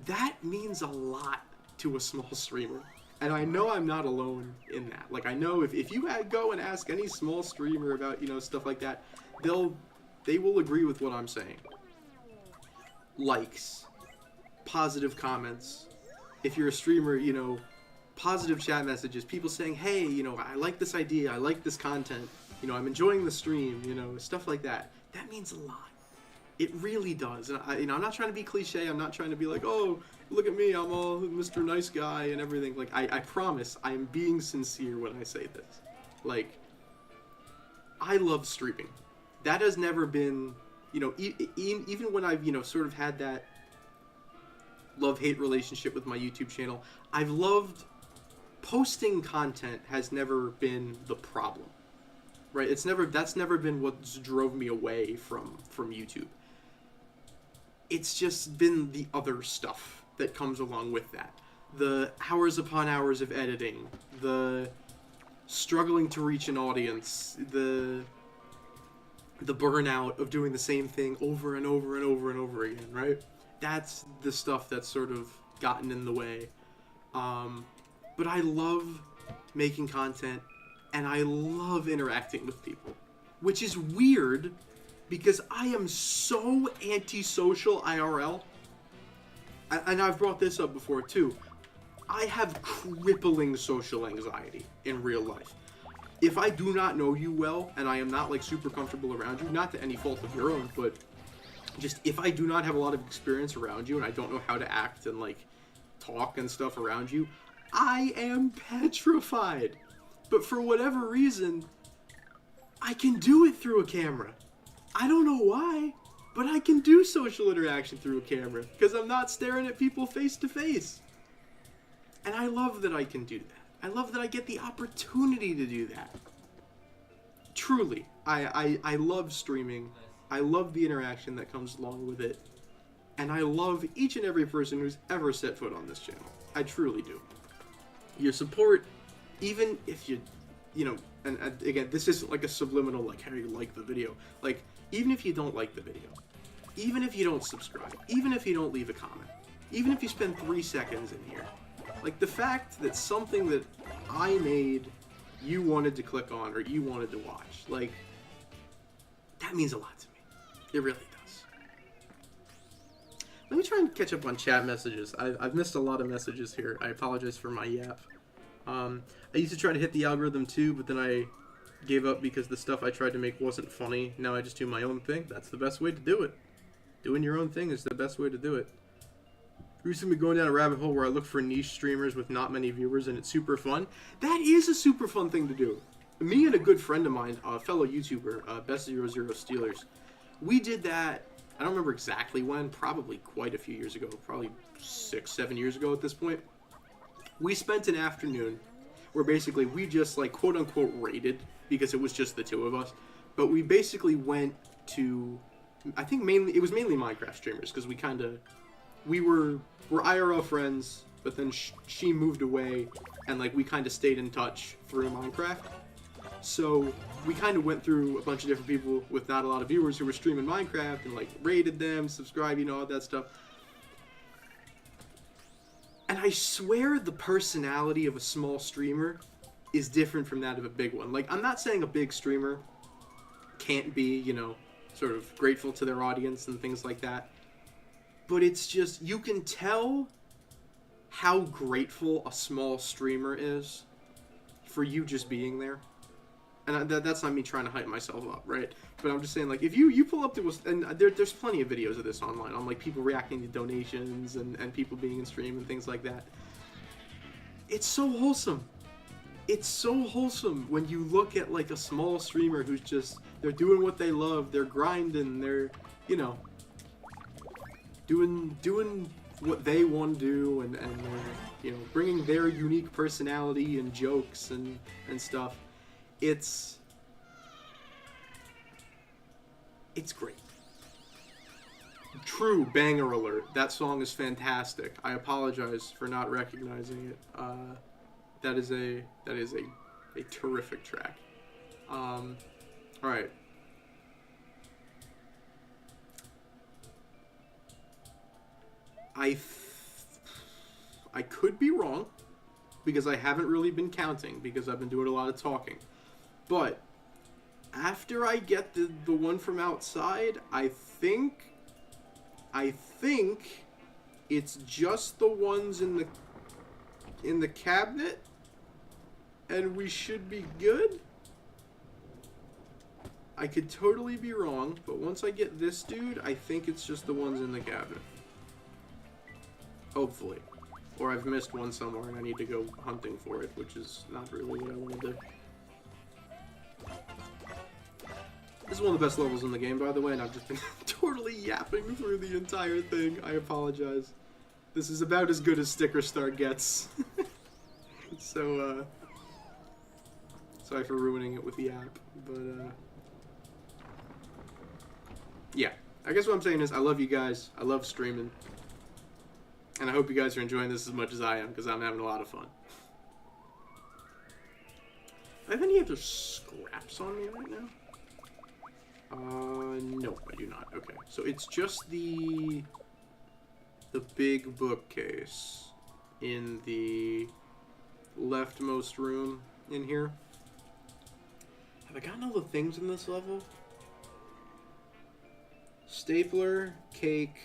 That means a lot to a small streamer. And I know I'm not alone in that. Like, I know if you go and ask any small streamer about, you know, stuff like that, they will agree with what I'm saying. Likes, positive comments. If you're a streamer, you know, positive chat messages, people saying, hey, you know, I like this idea, I like this content, you know, I'm enjoying the stream, you know, stuff like that. That means a lot. It really does. And you know, I'm not trying to be cliche. I'm not trying to be like, oh, look at me, I'm all Mr. Nice Guy and everything. Like, I promise I am being sincere when I say this. Like, I love streaming. That has never been, you know, even when I've, you know, sort of had that love-hate relationship with my YouTube channel, I've loved posting content. Has never been the problem, right? That's never been what drove me away from YouTube. It's just been the other stuff that comes along with that. The hours upon hours of editing, the struggling to reach an audience, the burnout of doing the same thing over and over and over and over again, right? That's the stuff that's sort of gotten in the way. But I love making content, and I love interacting with people, which is weird because I am so antisocial IRL. And I've brought this up before too. I have crippling social anxiety in real life. If I do not know you well, and I am not, like, super comfortable around you, not to any fault of your own, but just if I do not have a lot of experience around you and I don't know how to act and, like, talk and stuff around you, I am petrified. But for whatever reason, I can do it through a camera. I don't know why, but I can do social interaction through a camera because I'm not staring at people face to face. And I love that I can do that. I love that I get the opportunity to do that. Truly, I love streaming. I love the interaction that comes along with it. And I love each and every person who's ever set foot on this channel. I truly do. Your support, even if you know, and again, this isn't like a subliminal, like, how you like the video. Like, even if you don't like the video, even if you don't subscribe, even if you don't leave a comment, even if you spend 3 seconds in here, like, the fact that something that I made, you wanted to click on, or you wanted to watch, like, that means a lot to me. It really does. Let me try and catch up on chat messages. I've missed a lot of messages here. I apologize for my yap. I used to try to hit the algorithm too, but then I gave up because the stuff I tried to make wasn't funny. Now I just do my own thing. That's the best way to do it. Doing your own thing is the best way to do it. Recently going down a rabbit hole where I look for niche streamers with not many viewers, and it's super fun. That is a super fun thing to do. Me and a good friend of mine, a fellow YouTuber, Best00 Steelers, we did that, I don't remember exactly when, probably quite a few years ago, probably 6-7 years ago at this point. We spent an afternoon where basically we just, like, quote-unquote raided, because it was just the two of us, but we basically went to, I think it was mainly Minecraft streamers, because we're IRL friends, but then she moved away, and, like, we kind of stayed in touch through Minecraft. So we kind of went through a bunch of different people with not a lot of viewers who were streaming Minecraft and like rated them, subscribed, you know, all that stuff. And I swear the personality of a small streamer is different from that of a big one. Like, I'm not saying a big streamer can't be, you know, sort of grateful to their audience and things like that. But it's just, you can tell how grateful a small streamer is for you just being there. And that's not me trying to hype myself up, right? But I'm just saying, like, if you pull up to us, and there's plenty of videos of this online, on, like, people reacting to donations and people being in stream and things like that. It's so wholesome. It's so wholesome when you look at, like, a small streamer who's just, they're doing what they love, they're grinding, they're, you know, doing what they want to do, and they're, you know, bringing their unique personality and jokes and stuff. It's great. True banger alert. That song is fantastic. I apologize for not recognizing it. That is a terrific track. All right. I could be wrong because I haven't really been counting because I've been doing a lot of talking. But after I get the one from outside, I think it's just the ones in the cabinet, and we should be good. I could totally be wrong, but once I get this dude, I think it's just the ones in the cabinet. Hopefully. Or I've missed one somewhere and I need to go hunting for it, which is not really what I want to do. This is one of the best levels in the game, by the way, and I've just been totally yapping through the entire thing. I apologize. This is about as good as Sticker Star gets. So, sorry for ruining it with the app, but, yeah. I guess what I'm saying is I love you guys. I love streaming. And I hope you guys are enjoying this as much as I am, because I'm having a lot of fun. Do I have any other scraps on me right now? No, I do not. Okay, so it's just the big bookcase in the leftmost room in here. Have I gotten all the things in this level? Stapler, cake,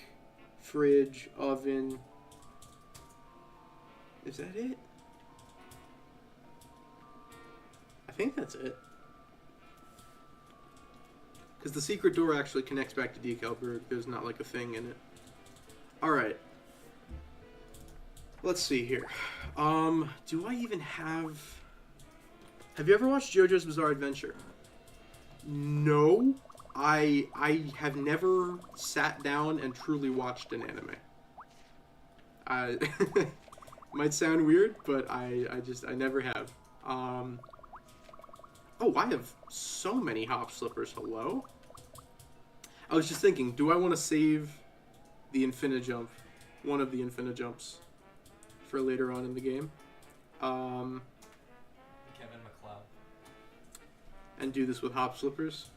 fridge, oven. Is that it? I think that's it. Because the secret door actually connects back to Decalburg. There's not like a thing in it. Alright. Let's see here. Do I even have... Have you ever watched JoJo's Bizarre Adventure? No. I have never sat down and truly watched an anime. Might sound weird, but I never have. Oh, I have so many hop slippers. Hello? I was just thinking, do I want to save the Infinijump, one of the Infinijumps, for later on in the game? Kevin McLeod. And do this with hop slippers?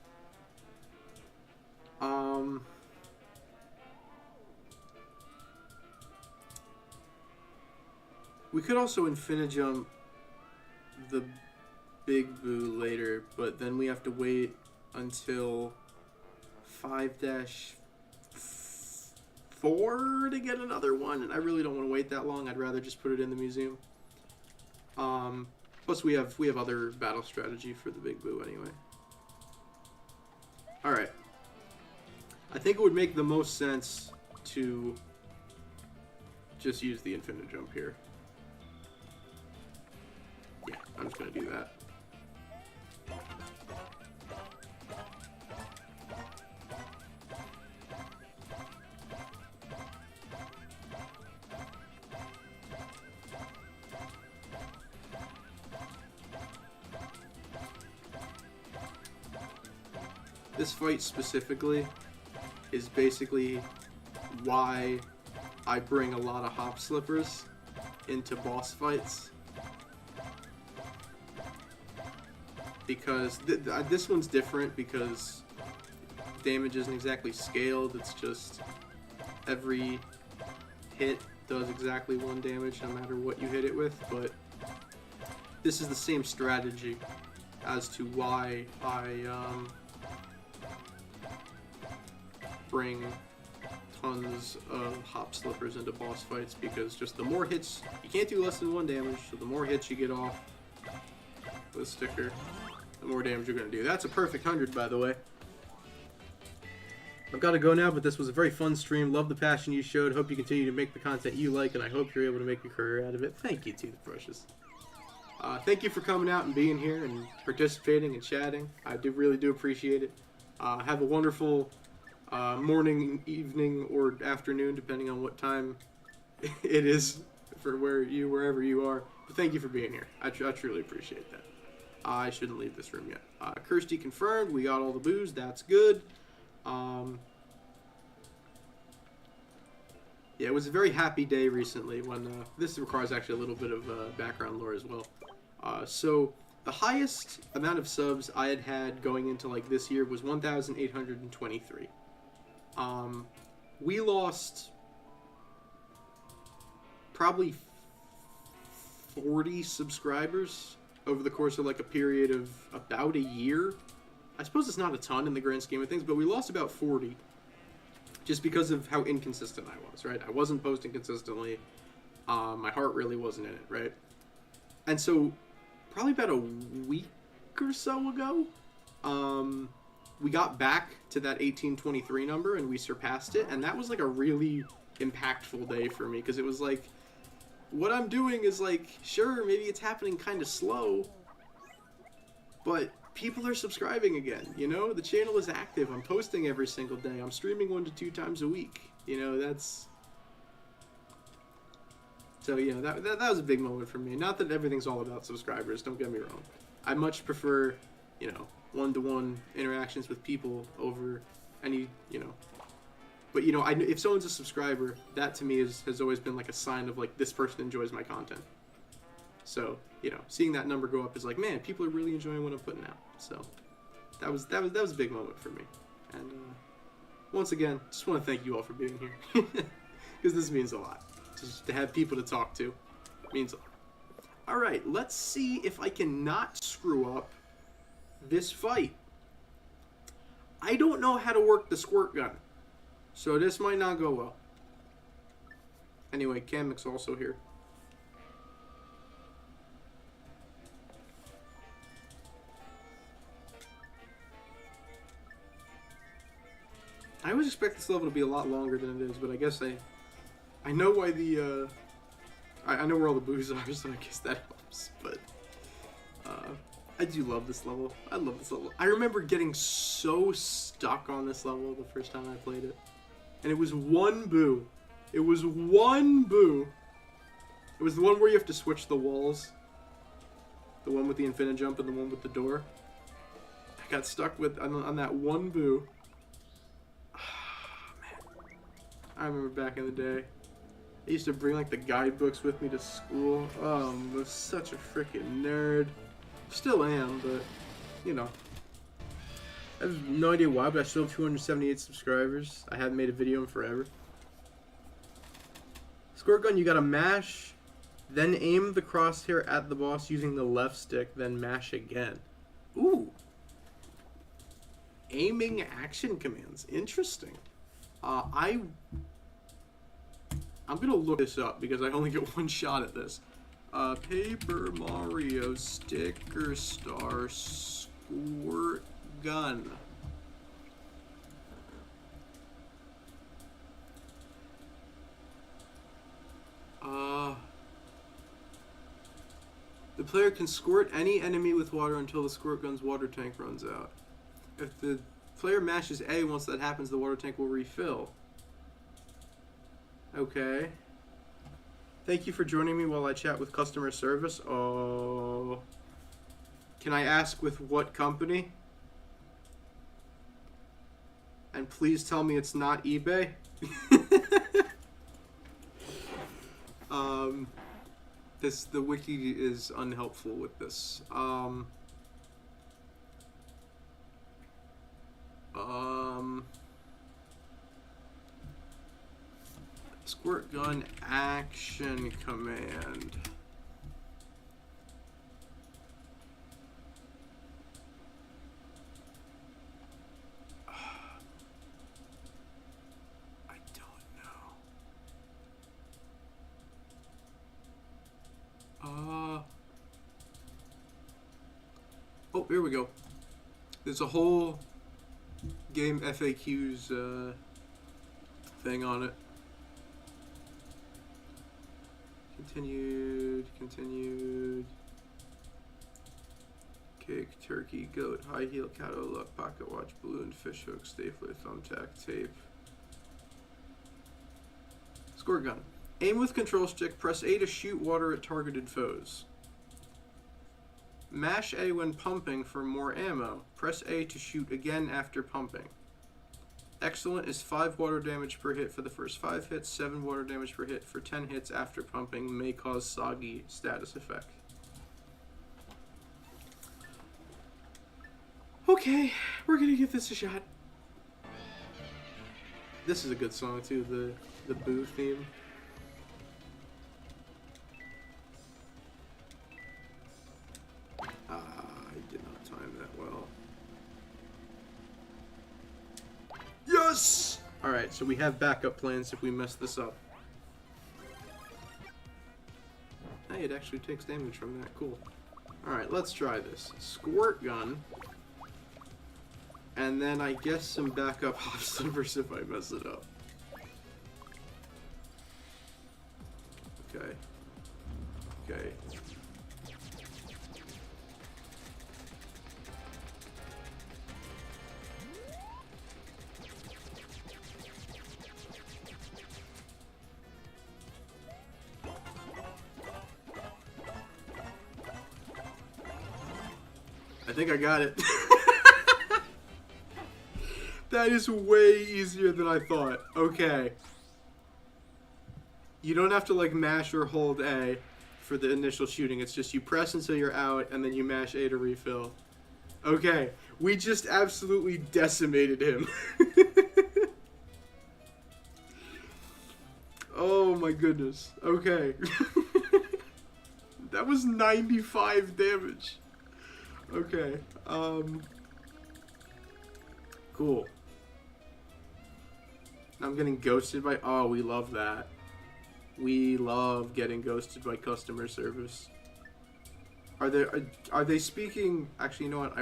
We could also Infinijump the Big Boo later, but then we have to wait until 5-4 to get another one, and I really don't want to wait that long. I'd rather just put it in the museum. Plus we have other battle strategy for the Big Boo anyway. Alright. I think it would make the most sense to just use the Infinijump here. Yeah, I'm just gonna do that. This fight specifically is basically why I bring a lot of hop slippers into boss fights. because this one's different because damage isn't exactly scaled. It's just every hit does exactly 1 damage no matter what you hit it with, but this is the same strategy as to why I bring tons of hop slippers into boss fights, because just the more hits, you can't do less than 1 damage, so the more hits you get off with a sticker, the more damage you're going to do. That's a perfect 100, by the way. I've got to go now, but this was a very fun stream. Love the passion you showed. Hope you continue to make the content you like, and I hope you're able to make a career out of it. Thank you, Toothbrushes. Thank you for coming out and being here and participating and chatting. I really do appreciate it. Have a wonderful morning, evening, or afternoon, depending on what time it is for wherever you are. But thank you for being here. I truly appreciate that. I shouldn't leave this room yet. Kirsty confirmed. We got all the booze. That's good. Yeah, it was a very happy day recently when this requires actually a little bit of background lore as well. So the highest amount of subs I had going into like this year was 1,823. We lost probably 40 subscribers over the course of like a period of about a year. I suppose it's not a ton in the grand scheme of things, but we lost about 40 just because of how inconsistent I was, right? I wasn't posting consistently. My heart really wasn't in it, right? And so probably about a week or so ago, we got back to that 1823 number and we surpassed it, and that was like a really impactful day for me, because it was like, what I'm doing is like, sure, maybe it's happening kind of slow, but people are subscribing again, you know? The channel is active. I'm posting every single day. I'm streaming 1 to 2 times a week. You know, that's... So, yeah, that was a big moment for me. Not that everything's all about subscribers, don't get me wrong. I much prefer, you know, one-to-one interactions with people over any, you know... But, you know, if someone's a subscriber, that to me has always been like a sign of, like, this person enjoys my content. So, you know, seeing that number go up is like, man, people are really enjoying what I'm putting out. So, that was a big moment for me. And once again, just want to thank you all for being here, because this means a lot. Just to have people to talk to means a lot. All right, let's see if I can not screw up this fight. I don't know how to work the squirt gun, so this might not go well. Anyway, Kamek's also here. I always expect this level to be a lot longer than it is, but I guess I know why the, I know where all the booze are, so I guess that helps, but, I do love this level. I love this level. I remember getting so stuck on this level the first time I played it, and it was one boo. It was one boo. It was the one where you have to switch the walls. The one with the infinite jump and the one with the door. I got stuck with, on that one boo. I remember back in the day, I used to bring like the guidebooks with me to school. I was such a freaking nerd. Still am, but you know. I have no idea why, but I still have 278 subscribers. I haven't made a video in forever. Squirt gun, you gotta mash, then aim the crosshair at the boss using the left stick, then mash again. Ooh. Aiming action commands. Interesting. I'm gonna look this up because I only get one shot at this. Paper Mario Sticker Star Squirt Gun. The player can squirt any enemy with water until the squirt gun's water tank runs out. If the player mashes A, once that happens, the water tank will refill. Okay. Thank you for joining me while I chat with customer service. Oh. Can I ask with what company? And please tell me it's not eBay. The wiki is unhelpful with this. Squirt gun action command. I don't know. Oh, here we go. There's a whole game FAQs thing on it. Continued. Cake, turkey, goat, high heel, cattle, luck, pocket watch, balloon, fish hook, stapler, thumbtack, tape. Squirt gun. Aim with control stick, press A to shoot water at targeted foes. Mash A when pumping for more ammo. Press A to shoot again after pumping. Excellent is 5 water damage per hit for the first 5 hits, 7 water damage per hit for 10 hits after pumping, may cause soggy status effect. Okay, we're gonna give this a shot. This is a good song too, the Boo theme. I did not time that well. Yes! Alright, so we have backup plans if we mess this up. Hey, it actually takes damage from that. Cool. Alright, let's try this. Squirt gun. And then I guess some backup hoppers if I mess it up. Okay. Okay. I think I got it. That is way easier than I thought. Okay. You don't have to like mash or hold A for the initial shooting. It's just you press until you're out and then you mash A to refill. Okay. We just absolutely decimated him. Oh my goodness. Okay. That was 95 damage. Okay. Cool. I'm getting ghosted by... Oh, we love that. We love getting ghosted by customer service. Are they speaking... Actually, you know what? I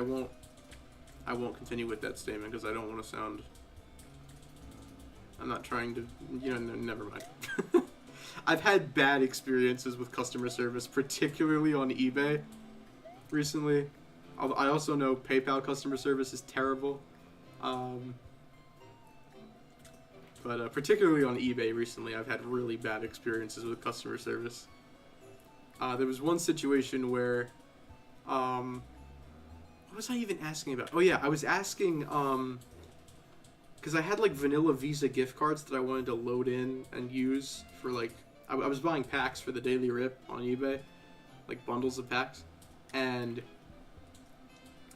won't continue with that statement because I don't want to sound... I'm not trying to... You know, never mind. I've had bad experiences with customer service, particularly on eBay recently. I also know PayPal customer service is terrible. But particularly on eBay recently, I've had really bad experiences with customer service. There was one situation where, what was I even asking about? Oh yeah, I was asking, because I had like vanilla Visa gift cards that I wanted to load in and use for like, I was buying packs for the Daily Rip on eBay, like bundles of packs, and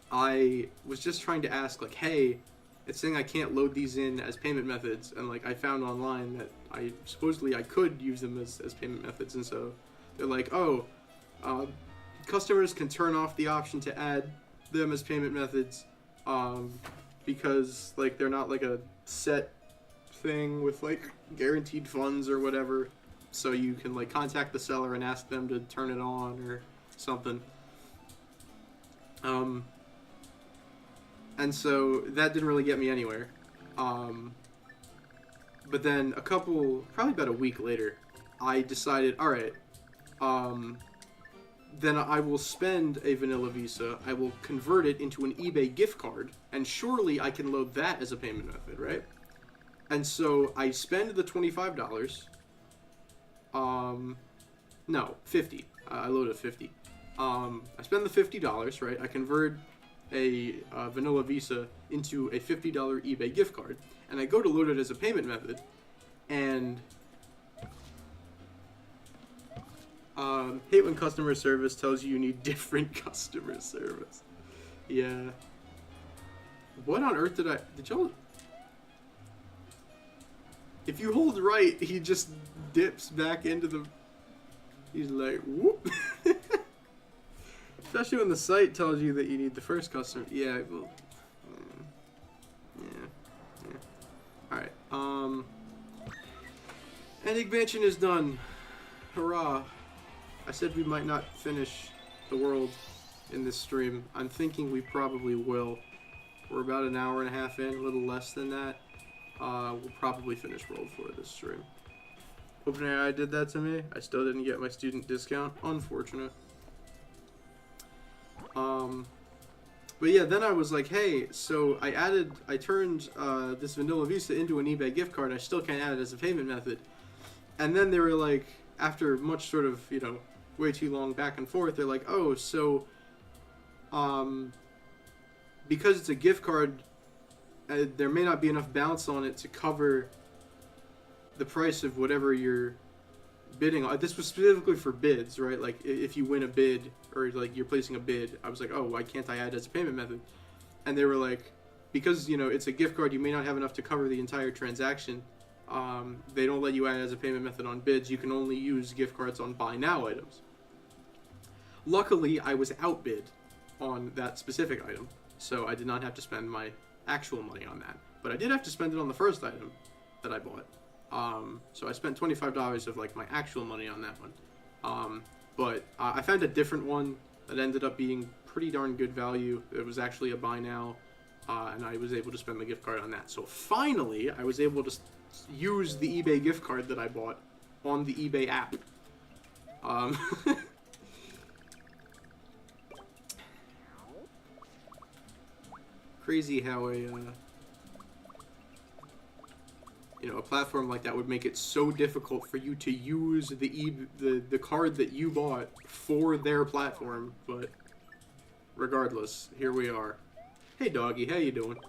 I was just trying to ask like, hey, it's saying I can't load these in as payment methods, and like I found online that I could use them as payment methods, and so they're like, oh, customers can turn off the option to add them as payment methods, because like they're not like a set thing with like guaranteed funds or whatever, so you can like contact the seller and ask them to turn it on or something. And so that didn't really get me anywhere. But then probably about a week later, I decided, alright, then I will spend a vanilla Visa, I will convert it into an eBay gift card, and surely I can load that as a payment method, right? And so I spend the $25, no, 50, I loaded 50. I spend the $50, right? I convert a vanilla Visa into a $50 eBay gift card, and I go to load it as a payment method, and hate when customer service tells you need different customer service. Yeah. What on earth did y'all... If you hold right, he just dips back into the... He's like, whoop. Especially when the site tells you that you need the first customer. Yeah, well... Yeah. Alright, Enigma Mansion is done. Hurrah. I said we might not finish the world in this stream. I'm thinking we probably will. We're about an hour and a half in, a little less than that. We'll probably finish World 4 this stream. OpenAI did that to me. I still didn't get my student discount. Unfortunate. But yeah, then I was like, hey, so I turned this Vanilla Vista into an eBay gift card. I still can't add it as a payment method. And then they were like, after much sort of, you know, way too long back and forth, they're like, oh, so, because it's a gift card, there may not be enough balance on it to cover the price of whatever you're bidding on. This was specifically for bids, right? Like, if you win a bid, or like you're placing a bid, I was like, oh, why can't I add it as a payment method? And they were like, because, you know, it's a gift card, you may not have enough to cover the entire transaction. They don't let you add it as a payment method on bids. You can only use gift cards on buy now items. Luckily, I was outbid on that specific item, so I did not have to spend my actual money on that. But I did have to spend it on the first item that I bought. So I spent $25 of like my actual money on that one. But I found a different one that ended up being pretty darn good value. It was actually a buy now, and I was able to spend the gift card on that. So finally, I was able to use the eBay gift card that I bought on the eBay app. Crazy how a platform like that would make it so difficult for you to use the card that you bought for their platform. But regardless, here we are. Hey doggy, how you doing?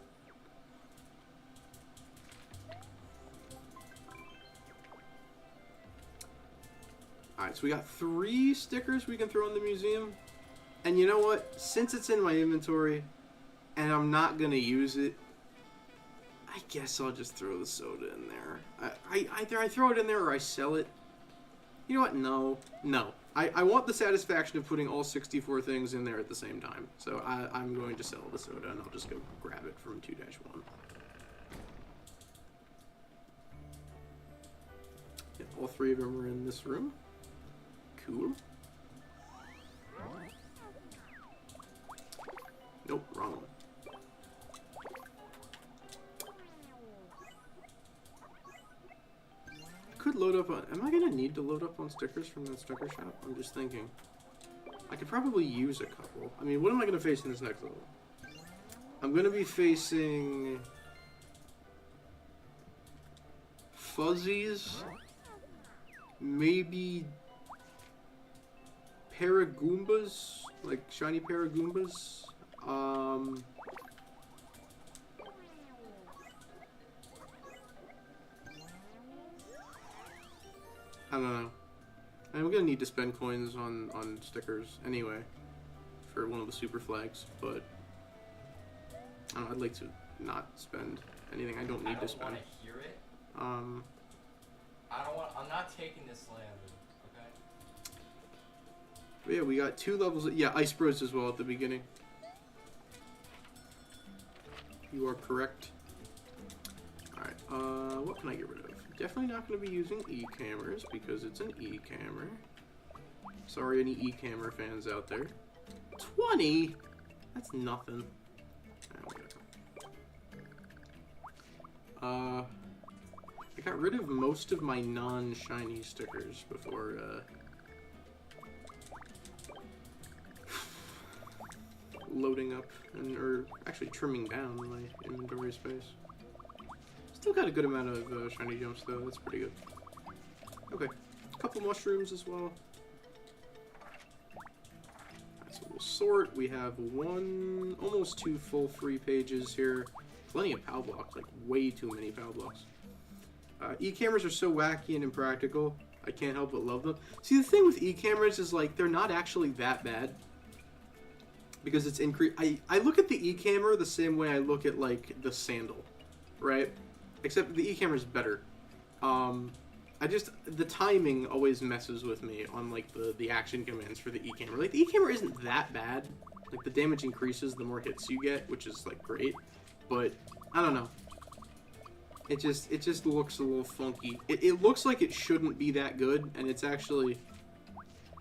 Alright, so we got 3 stickers we can throw in the museum. And you know what? Since it's in my inventory and I'm not gonna use it, I guess I'll just throw the soda in there. Either I throw it in there or I sell it. You know what? No. I want the satisfaction of putting all 64 things in there at the same time. So I'm going to sell the soda and I'll just go grab it from 2-1. Yeah, all 3 of them are in this room. Cool. Nope, wrong one. Could load up on... Am I going to need to load up on stickers from that sticker shop? I'm just thinking. I could probably use a couple. I mean, what am I going to face in this next level? I'm going to be facing... Fuzzies. Maybe... Paragoombas? Like, shiny Paragoombas? I don't know. I'm gonna need to spend coins on stickers anyway for one of the super flags, but I don't know, I'd like to not spend anything I don't need to spend. I don't want to hear it. I'm not taking this land, okay? But yeah, we got 2 levels. Yeah, Ice Bros as well at the beginning. You are correct. Alright, what can I get rid of? Definitely not going to be using e-cameras because it's an e-camera. Sorry, any e-camera fans out there. 20? That's nothing. I got rid of most of my non-shiny stickers before, loading up, or actually trimming down my inventory space. Still got a good amount of shiny jumps though, that's pretty good. Okay, a couple mushrooms as well. Alright, so we'll sort. We have almost 2 full free pages here. Plenty of POW blocks, like way too many POW blocks. E-cameras are so wacky and impractical, I can't help but love them. See, the thing with e-cameras is like, they're not actually that bad. because it's increased. I look at the E-camera the same way I look at like the Sandal, right? Except the E-camera is better. The timing always messes with me on like the action commands for the E-camera. Like the E-camera isn't that bad. Like the damage increases the more hits you get, which is like great. But I don't know. It just looks a little funky. It looks like it shouldn't be that good, and it's actually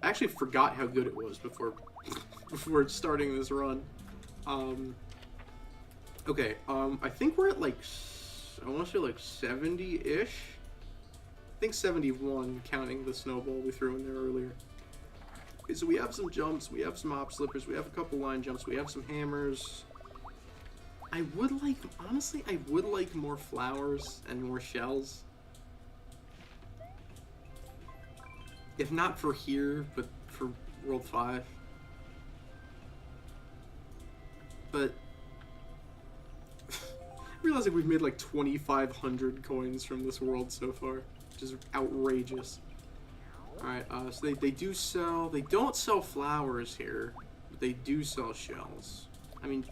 I actually forgot how good it was before starting this run. Okay, I think we're at like I want to say like 70-ish. I think 71, counting the snowball we threw in there earlier. Okay, so we have some jumps, we have some hop slippers, we have a couple line jumps, we have some hammers. Honestly, I would like more flowers and more shells. If not for here, but for World 5. But I realize that we've made like 2,500 coins from this world so far, which is outrageous. Alright, so they do sell, they don't sell flowers here, but they do sell shells. I mean,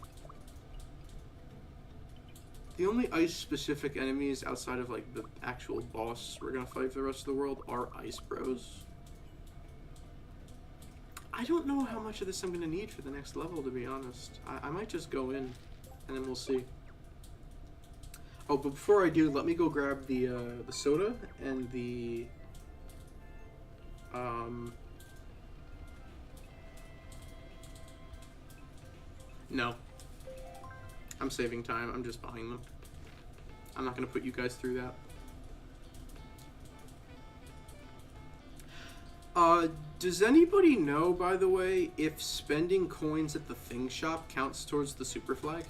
the only ice-specific enemies outside of like the actual boss we're gonna fight for the rest of the world are Ice Bros. I don't know how much of this I'm gonna need for the next level, to be honest. I might just go in, and then we'll see. Oh, but before I do, let me go grab the soda and the no. I'm saving time. I'm just buying them. I'm not going to put you guys through that. Does anybody know, by the way, if spending coins at the thing shop counts towards the super flag?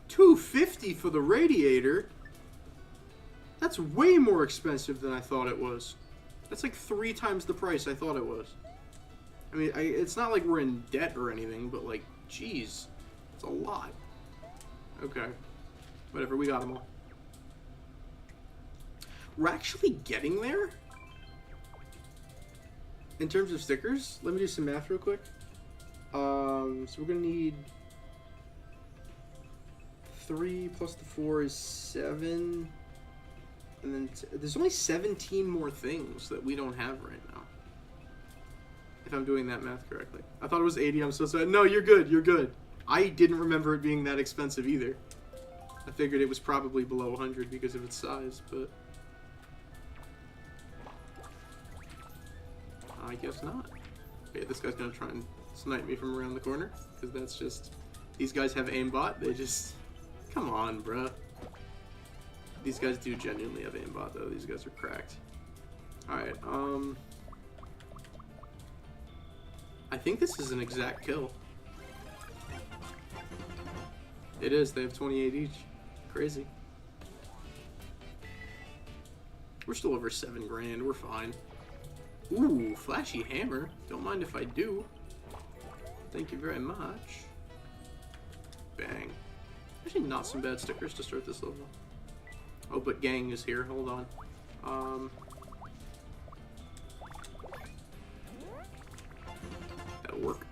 $250 for the radiator? That's way more expensive than I thought it was. That's like 3 times the price I thought it was. I mean, it's not like we're in debt or anything, but like, geez, it's a lot. Okay. Whatever, we got them all. We're actually getting there? In terms of stickers? Let me do some math real quick. So we're gonna need 3 plus the 4 is 7. And then there's only 17 more things that we don't have right now. If I'm doing that math correctly. I thought it was 80, I'm so sorry. No, you're good, you're good. I didn't remember it being that expensive either. I figured it was probably below 100 because of its size, but I guess not. Okay, this guy's gonna try and snipe me from around the corner, because that's just... These guys have aimbot, they just... Come on, bruh. These guys do genuinely have aimbot, though. These guys are cracked. Alright, I think this is an exact kill. It is, they have 28 each. Crazy. We're still over 7 grand, we're fine. Ooh, flashy hammer. Don't mind if I do. Thank you very much. Bang. Actually not some bad stickers to start this level. Oh, but gang is here. Hold on. That'll work.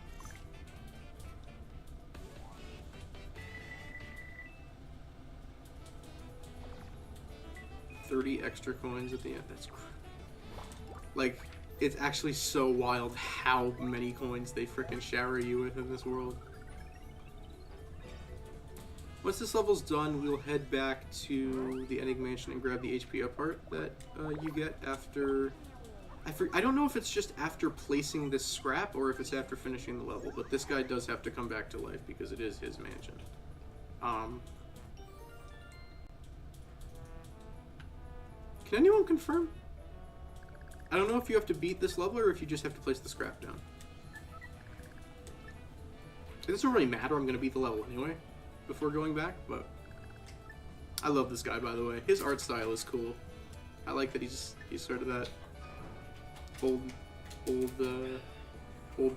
$30 extra coins at the end. That's like, it's actually so wild how many coins they frickin' shower you with in this world. Once this level's done, we'll head back to the Ending Mansion and grab the HP up heart that you get after... I don't know if it's just after placing this scrap or if it's after finishing the level, but this guy does have to come back to life because it is his mansion. Can anyone confirm? I don't know if you have to beat this level or if you just have to place the scrap down. It doesn't really matter, I'm going to beat the level anyway before going back, but I love this guy, by the way. His art style is cool. I like that he's sort of that old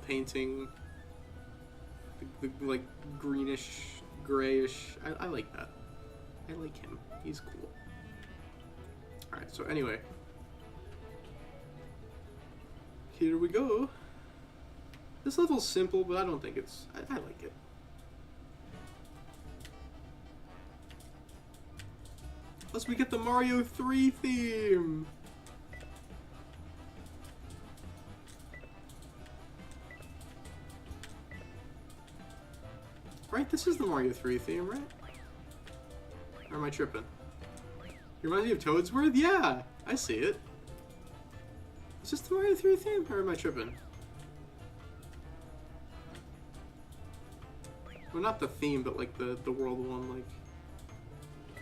painting, the like greenish, grayish. I like that. I like him. He's cool. Alright, so anyway. Here we go. This level's simple, but I don't think it's... I like it. Plus we get the Mario 3 theme! Right, this is the Mario 3 theme, right? Or am I tripping? Reminds me of Toadsworth? Yeah! I see it. Is this the Mario 3 theme, or am I tripping? Well, not the theme, but like the world one, like...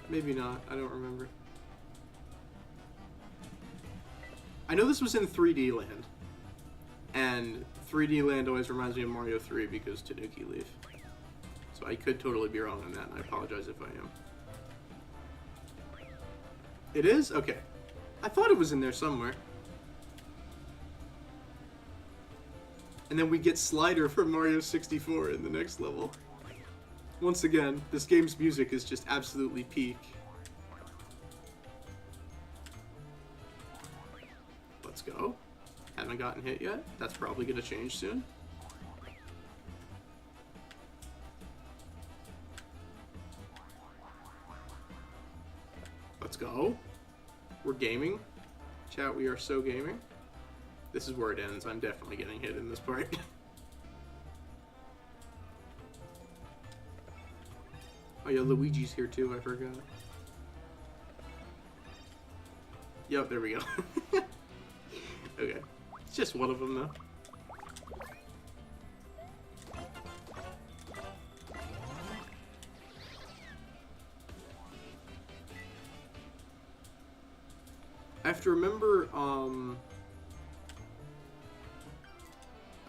Maybe not, I don't remember. I know this was in 3D Land. And 3D Land always reminds me of Mario 3 because Tanuki Leaf. So I could totally be wrong on that, and I apologize if I am. It is? Okay. I thought it was in there somewhere. And then we get Slider from Mario 64 in the next level. Once again, this game's music is just absolutely peak. Let's go. Haven't gotten hit yet. That's probably gonna change soon. Let's go. We're gaming. Chat, we are so gaming. This is where it ends. I'm definitely getting hit in this part. Oh yeah, Luigi's here too, I forgot. Yep, there we go. Okay. It's just one of them though. I have to remember, I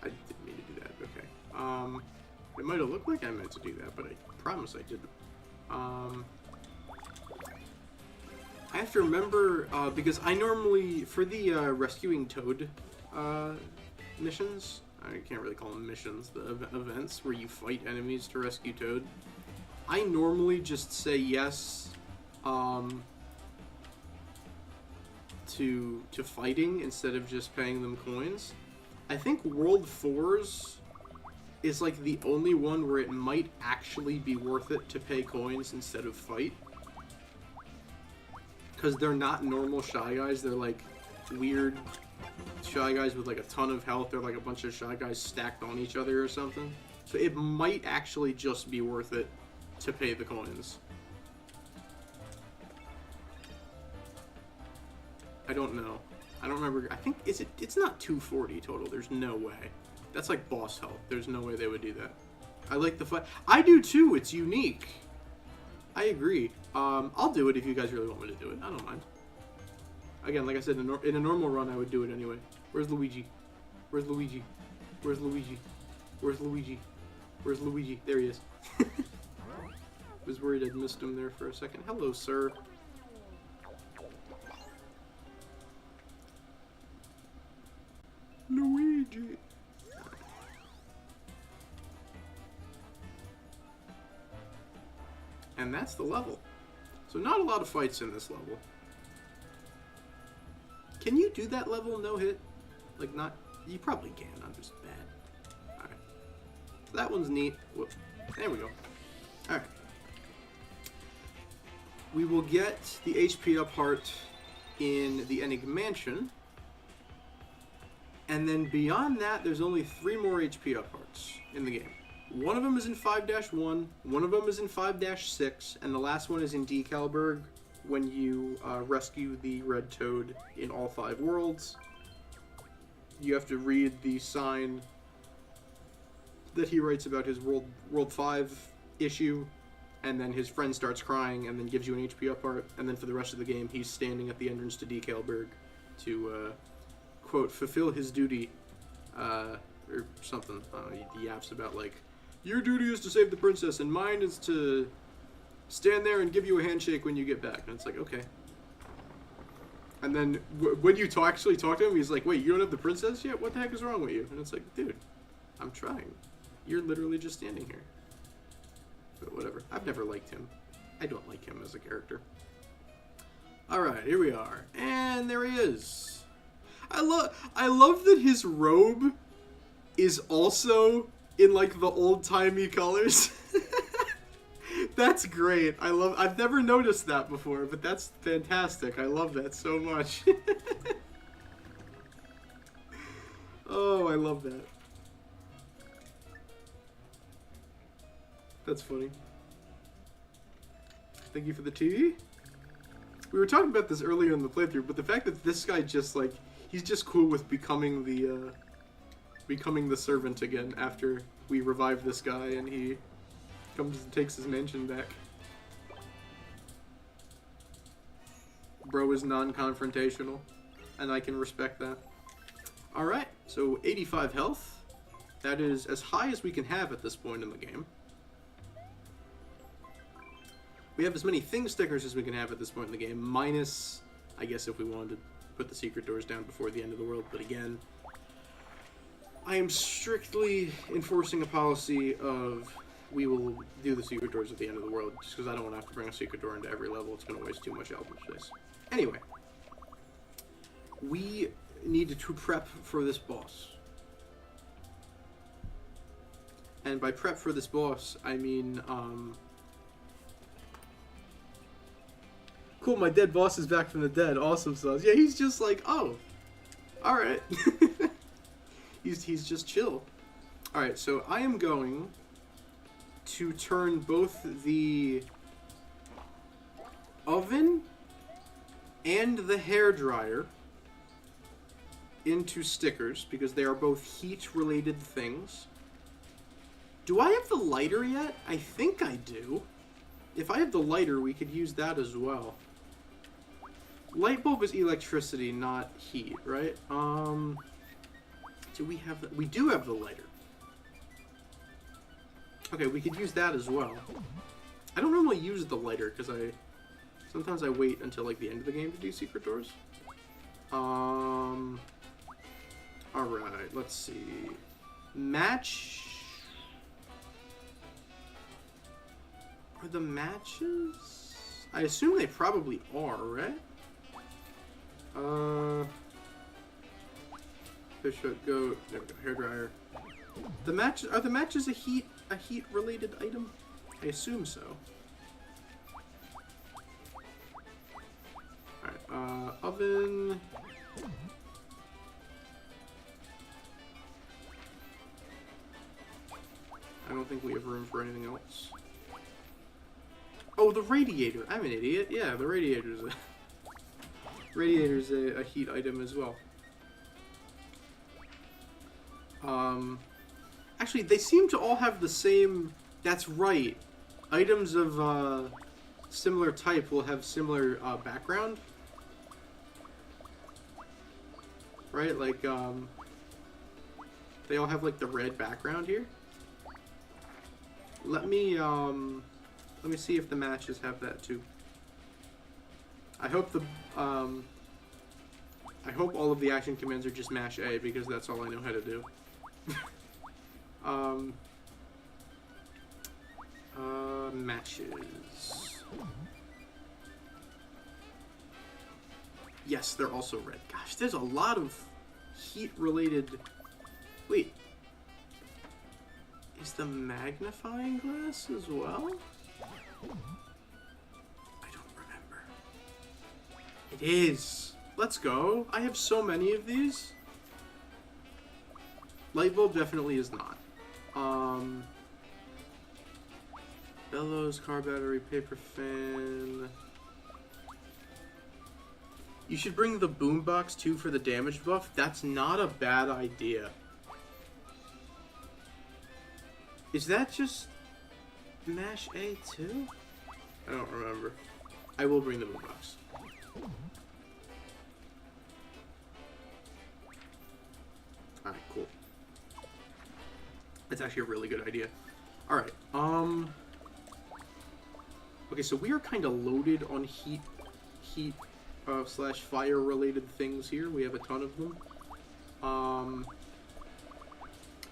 didn't mean to do that, okay. It might have looked like I meant to do that, but I promise I didn't. I have to remember, because I normally, for the, rescuing Toad, missions, I can't really call them missions, the events where you fight enemies to rescue Toad, I normally just say yes, to fighting instead of just paying them coins. I think World 4's is like the only one where it might actually be worth it to pay coins instead of fight. Because they're not normal Shy Guys, they're like weird Shy Guys with like a ton of health. They're like a bunch of Shy Guys stacked on each other or something. So it might actually just be worth it to pay the coins. I don't know. I don't remember. I think it's not 240 total. There's no way. That's like boss health. There's no way they would do that. I like the fight. I do too. It's unique. I agree. I'll do it if you guys really want me to do it. I don't mind. Again, like I said, in a normal run, I would do it anyway. Where's Luigi? Where's Luigi? Where's Luigi? Where's Luigi? Where's Luigi? There he is. Was worried I'd missed him there for a second. Hello, sir. Luigi. And that's the level. So not a lot of fights in this level. Can you do that level no hit? Like not, you probably can, I'm just bad. Alright. So that one's neat. Whoop. There we go. Alright. We will get the HP up heart in the Enigma Mansion. And then beyond that, there's only 3 more HP up hearts in the game. One of them is in 5-1, one of them is in 5-6, and the last one is in Decalburg when you rescue the Red Toad in all 5 worlds. You have to read the sign that he writes about his World 5 issue, and then his friend starts crying and then gives you an HP up heart, and then for the rest of the game he's standing at the entrance to Decalburg to, quote, fulfill his duty, or something. He yaps about, like, your duty is to save the princess, and mine is to stand there and give you a handshake when you get back. And it's like, okay. And then when you actually talk to him, he's like, wait, you don't have the princess yet? What the heck is wrong with you? And it's like, dude, I'm trying. You're literally just standing here. But whatever. I've never liked him. I don't like him as a character. Alright, here we are. And there he is. I love that his robe is also in like the old-timey colors. That's great. I've never noticed that before, but that's fantastic. I love that so much. Oh, I love that. That's funny. Thank you for the tea. We were talking about this earlier in the playthrough, but the fact that this guy just like he's just cool with becoming the servant again after we revive this guy and he comes and takes his mansion back. Bro is non-confrontational, and I can respect that. Alright, so 85 health. That is as high as we can have at this point in the game. We have as many thing stickers as we can have at this point in the game, minus, I guess, if we wanted to put the secret doors down before the end of the world. But again, I am strictly enforcing a policy of we will do the secret doors at the end of the world, just because I don't want to have to bring a secret door into every level. It's going to waste too much album space. Anyway, we need to prep for this boss. And by prep for this boss, I mean, cool, my dead boss is back from the dead. Awesome sauce. Yeah, he's just like, oh, alright. he's just chill. Alright, so I am going to turn both the oven and the hairdryer into stickers, because they are both heat-related things. Do I have the lighter yet? I think I do. If I have the lighter, we could use that as well. Light bulb is electricity, not heat, right? Do we have the... We do have the lighter. Okay, we could use that as well. I don't normally use the lighter, because sometimes I wait until, like, the end of the game to do secret doors. Alright, let's see. Match... Are the matches? I assume they probably are, right? Fish hook, goat, there we go, hairdryer. The matches, are the matches a heat related item? I assume so. Alright, oven. I don't think we have room for anything else. Oh, the radiator. I'm an idiot. Yeah, the radiator's a heat item as well. Actually, they seem to all have the same... That's right. Items of similar type will have similar background. Right? Like, they all have, like, the red background here. Let me see if the matches have that too. I hope I hope all of the action commands are just mash A, because that's all I know how to do. Matches. Yes, they're also red. Gosh, there's a lot of heat-related... Wait. Is the magnifying glass as well? I don't remember. It is. Let's go. I have so many of these. Light bulb definitely is not. Bellows, car battery, paper fan. You should bring the boombox too for the damage buff. That's not a bad idea. Is that just mash A too? I don't remember. I will bring the boombox. Alright, cool. That's actually a really good idea. Alright, okay, so we are kind of loaded on heat slash fire related things here. We have a ton of them.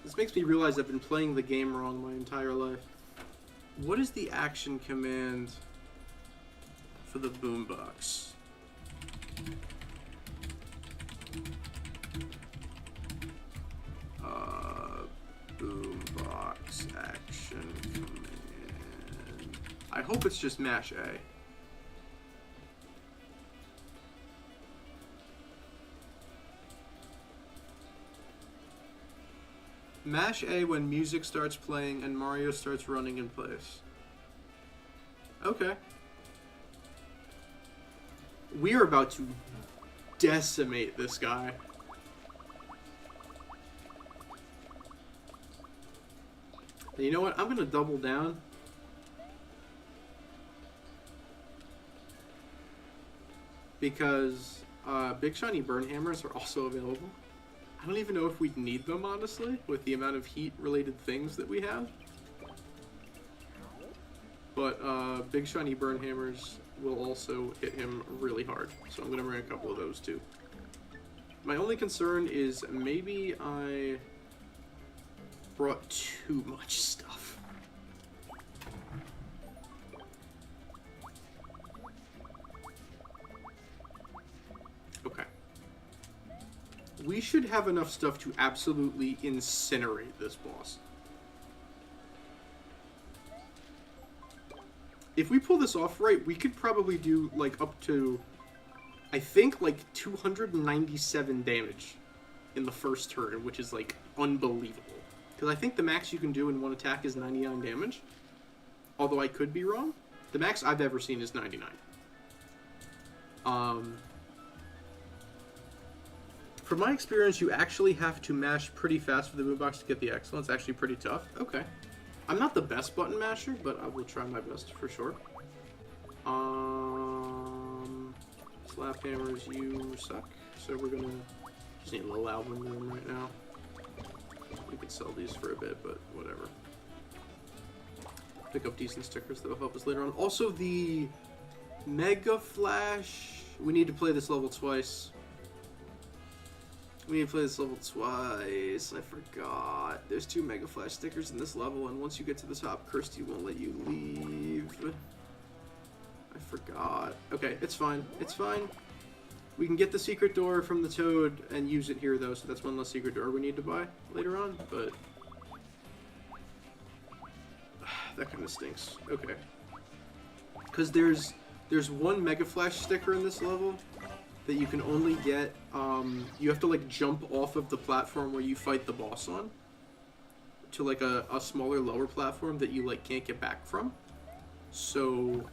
This makes me realize I've been playing the game wrong my entire life. What is the action command for the boombox. Boombox action command. I hope it's just mash A. Mash A when music starts playing and Mario starts running in place. Okay. We are about to decimate this guy. And you know what? I'm going to double down. Because Big Shiny Burn Hammers are also available. I don't even know if we'd need them, honestly, with the amount of heat-related things that we have. But Big Shiny Burn Hammers will also hit him really hard. So I'm going to bring a couple of those, too. My only concern is maybe I brought too much stuff. Okay. We should have enough stuff to absolutely incinerate this boss. If we pull this off right, we could probably do, like, up to, I think, like, 297 damage in the first turn, which is, like, unbelievable. Because I think the max you can do in one attack is 99 damage. Although I could be wrong. The max I've ever seen is 99. From my experience, you actually have to mash pretty fast for the boombox to get the excellence. It's actually pretty tough. Okay. I'm not the best button masher, but I will try my best for sure. Slap hammers, you suck. So we're gonna just need a little album room right now. We could sell these for a bit, but whatever. Pick up decent stickers that will help us later on. Also, the Mega Flash. We need to play this level twice. We need to play this level twice. I forgot. There's 2 Mega Flash stickers in this level, and once you get to the top, Kirsty won't let you leave. I forgot. Okay, it's fine. It's fine. We can get the secret door from the Toad and use it here, though, so that's one less secret door we need to buy later on, but that kind of stinks. Okay. Because there's 1 Mega Flash sticker in this level that you can only get, you have to, like, jump off of the platform where you fight the boss on to, like, a smaller, lower platform that you, like, can't get back from. So,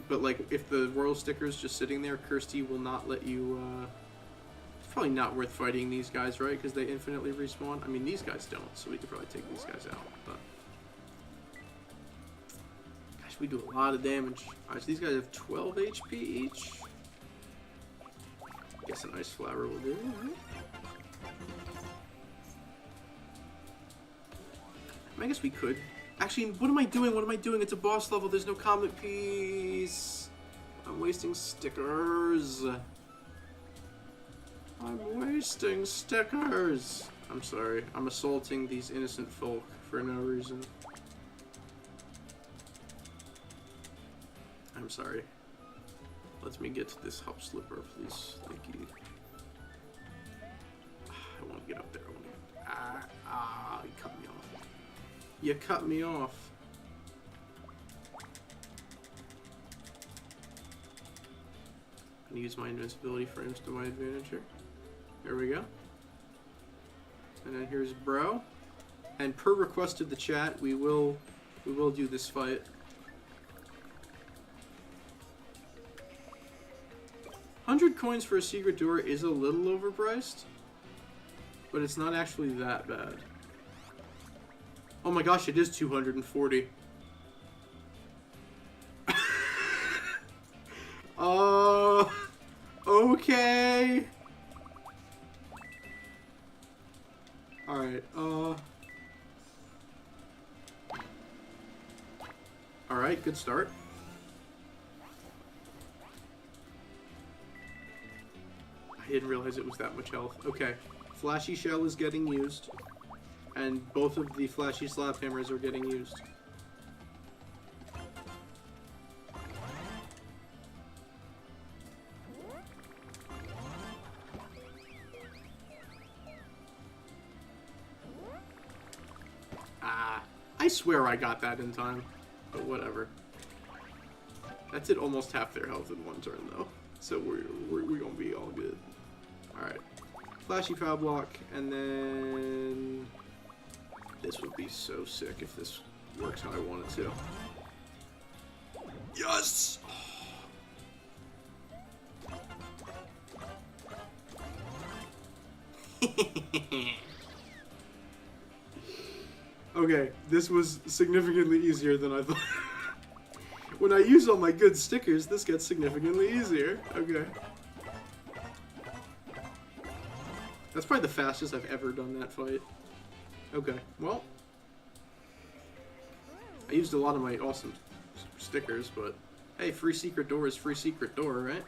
but, like, if the royal sticker's just sitting there, Kirsty will not let you, it's probably not worth fighting these guys, right? Because they infinitely respawn. I mean, these guys don't, so we could probably take these guys out, but gosh, we do a lot of damage. Alright, so these guys have 12 HP each. Guess an ice flower will do, right? I guess we could. Actually, what am I doing? What am I doing? It's a boss level. There's no comet piece. I'm wasting stickers. I'm wasting stickers. I'm sorry. I'm assaulting these innocent folk for no reason. I'm sorry. Let me get to this hop slipper, please. Thank you. I want to get up there. I want to... you cut me off. You cut me off. I'm gonna use my invincibility frames to my advantage here. There we go. And then here's Bro. And per request of the chat, we will do this fight. 100 coins for a secret door is a little overpriced, but it's not actually that bad. Oh my gosh, it is 240. Okay. Alright, Alright, good start. I didn't realize it was that much health. Okay, Flashy Shell is getting used. And both of the Flashy Slap Hammers are getting used. swear I got that in time. But whatever. That did almost half their health in one turn, though. So we're gonna be all good. Alright. Flashy Foul Block, and then... This would be so sick if this works how I want it to. Yes! Okay, this was significantly easier than I thought. When I use all my good stickers, this gets significantly easier. Okay. That's probably the fastest I've ever done that fight. Okay, well. I used a lot of my awesome stickers, but hey, free secret door is free secret door, right?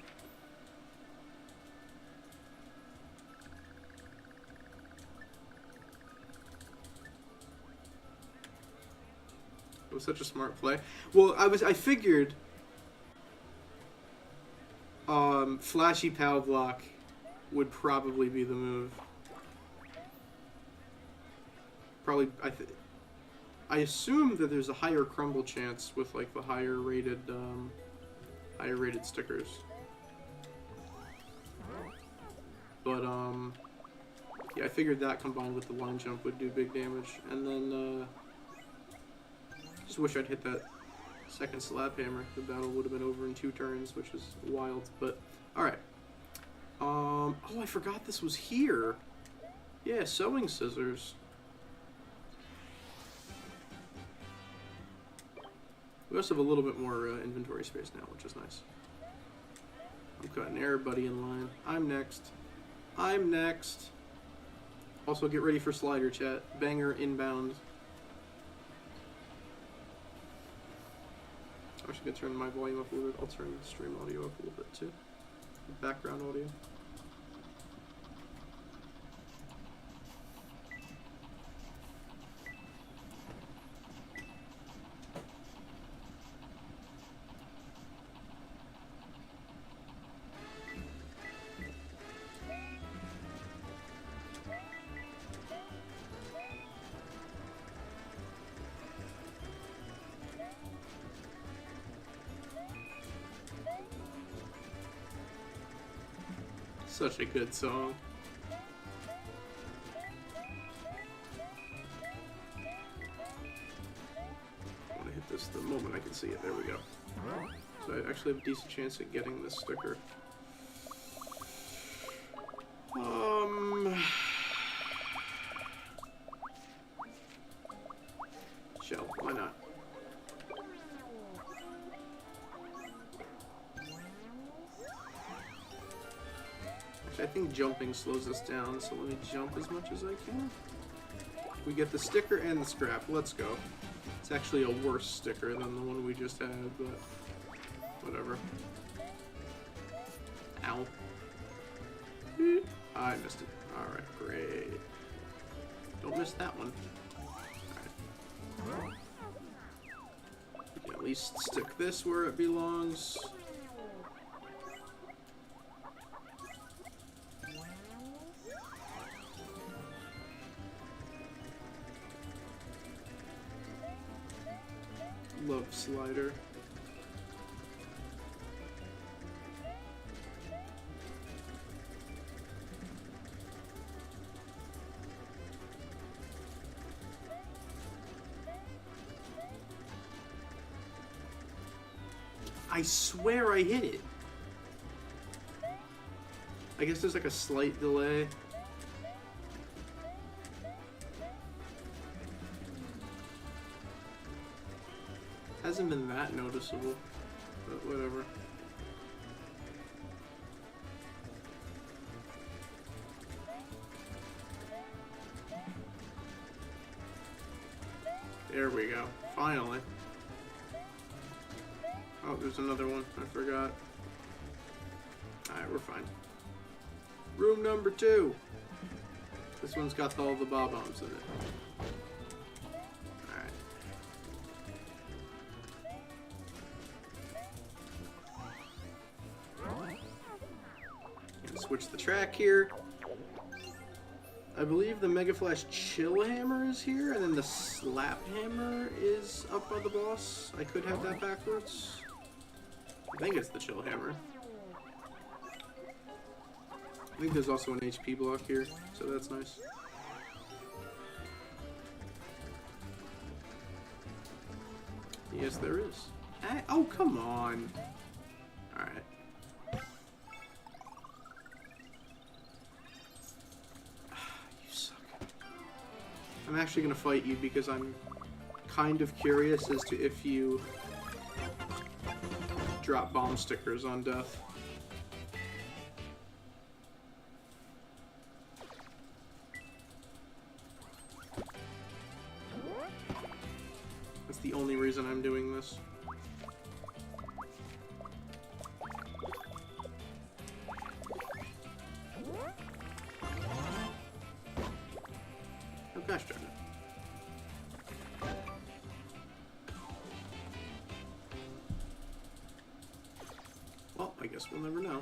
It was such a smart play. Well, I figured Flashy Pow Block would probably be the move. Probably, I assume that there's a higher crumble chance with like the higher rated stickers. But yeah, I figured that combined with the line jump would do big damage, and then just wish I'd hit that second slap hammer. The battle would have been over in 2 turns, which is wild. But all right. Oh, I forgot this was here. Yeah, sewing scissors. We also have a little bit more inventory space now, which is nice. I'm cutting everybody in line. I'm next. I'm next. Also, get ready for slider chat. Banger inbound. I should get turn my volume up a little bit. I'll turn the stream audio up a little bit too. Background audio. Such a good song. I want to hit this the moment I can see it. There we go. So I actually have a decent chance at getting this sticker. Shell, why not? I think jumping slows us down, so let me jump as much as I can. We get the sticker and the scrap. Let's go. It's actually a worse sticker than the one we just had, but whatever. Ow. I missed it. Alright, great. Don't miss that one. Alright. We can at least stick this where it belongs. Love slider. I swear I hit it. I guess there's like a slight delay. Hasn't been that noticeable, but whatever. There we go. Finally. Oh, there's another one. I forgot. Alright, we're fine. Room number 2. This one's got all the bob-ombs in it. Switch the track here. I believe the Mega Flash Chill Hammer is here, and then the Slap Hammer is up by the boss. I could have that backwards. I think it's the Chill Hammer. I think there's also an HP block here, so that's nice. Yes, there is. Oh, come on. Alright. You suck. I'm actually going to fight you because I'm kind of curious as to if you drop bomb stickers on death. That's the only reason I'm doing this. Oh gosh darn it. Well, I guess we'll never know.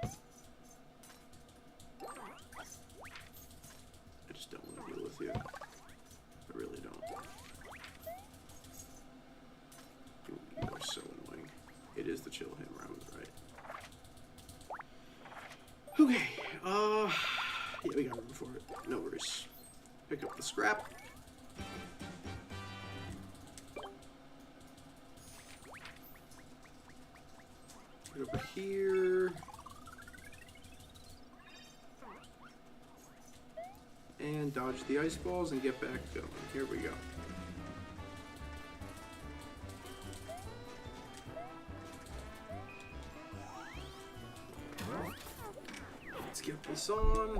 I just don't want to deal with you. I really don't. You are so annoying. It is the Chill Hammer, I was right. Okay, yeah, we got room for it. No worries. Pick up the scrap. Get over here. And dodge the ice balls and get back going. Here we go. Let's get this on.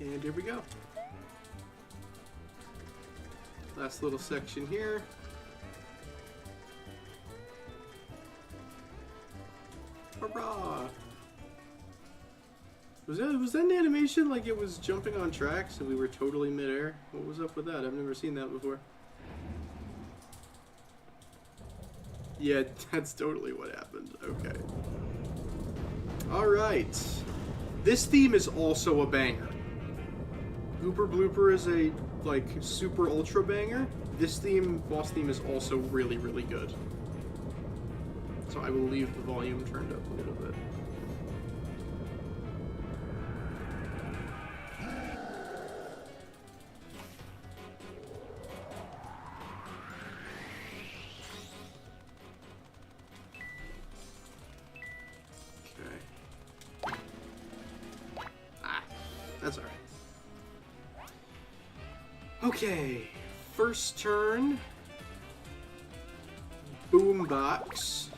And here we go. Last little section here. Hurrah! Was that an animation like it was jumping on tracks and we were totally midair? What was up with that? I've never seen that before. Yeah, that's totally what happened. Okay. Alright. This theme is also a banger. Gooper Blooper is a, like, super ultra banger. This theme, boss theme, is also really, really good. So I will leave the volume turned up a little bit. Okay. Ah, that's alright. Okay, first turn, Boombox,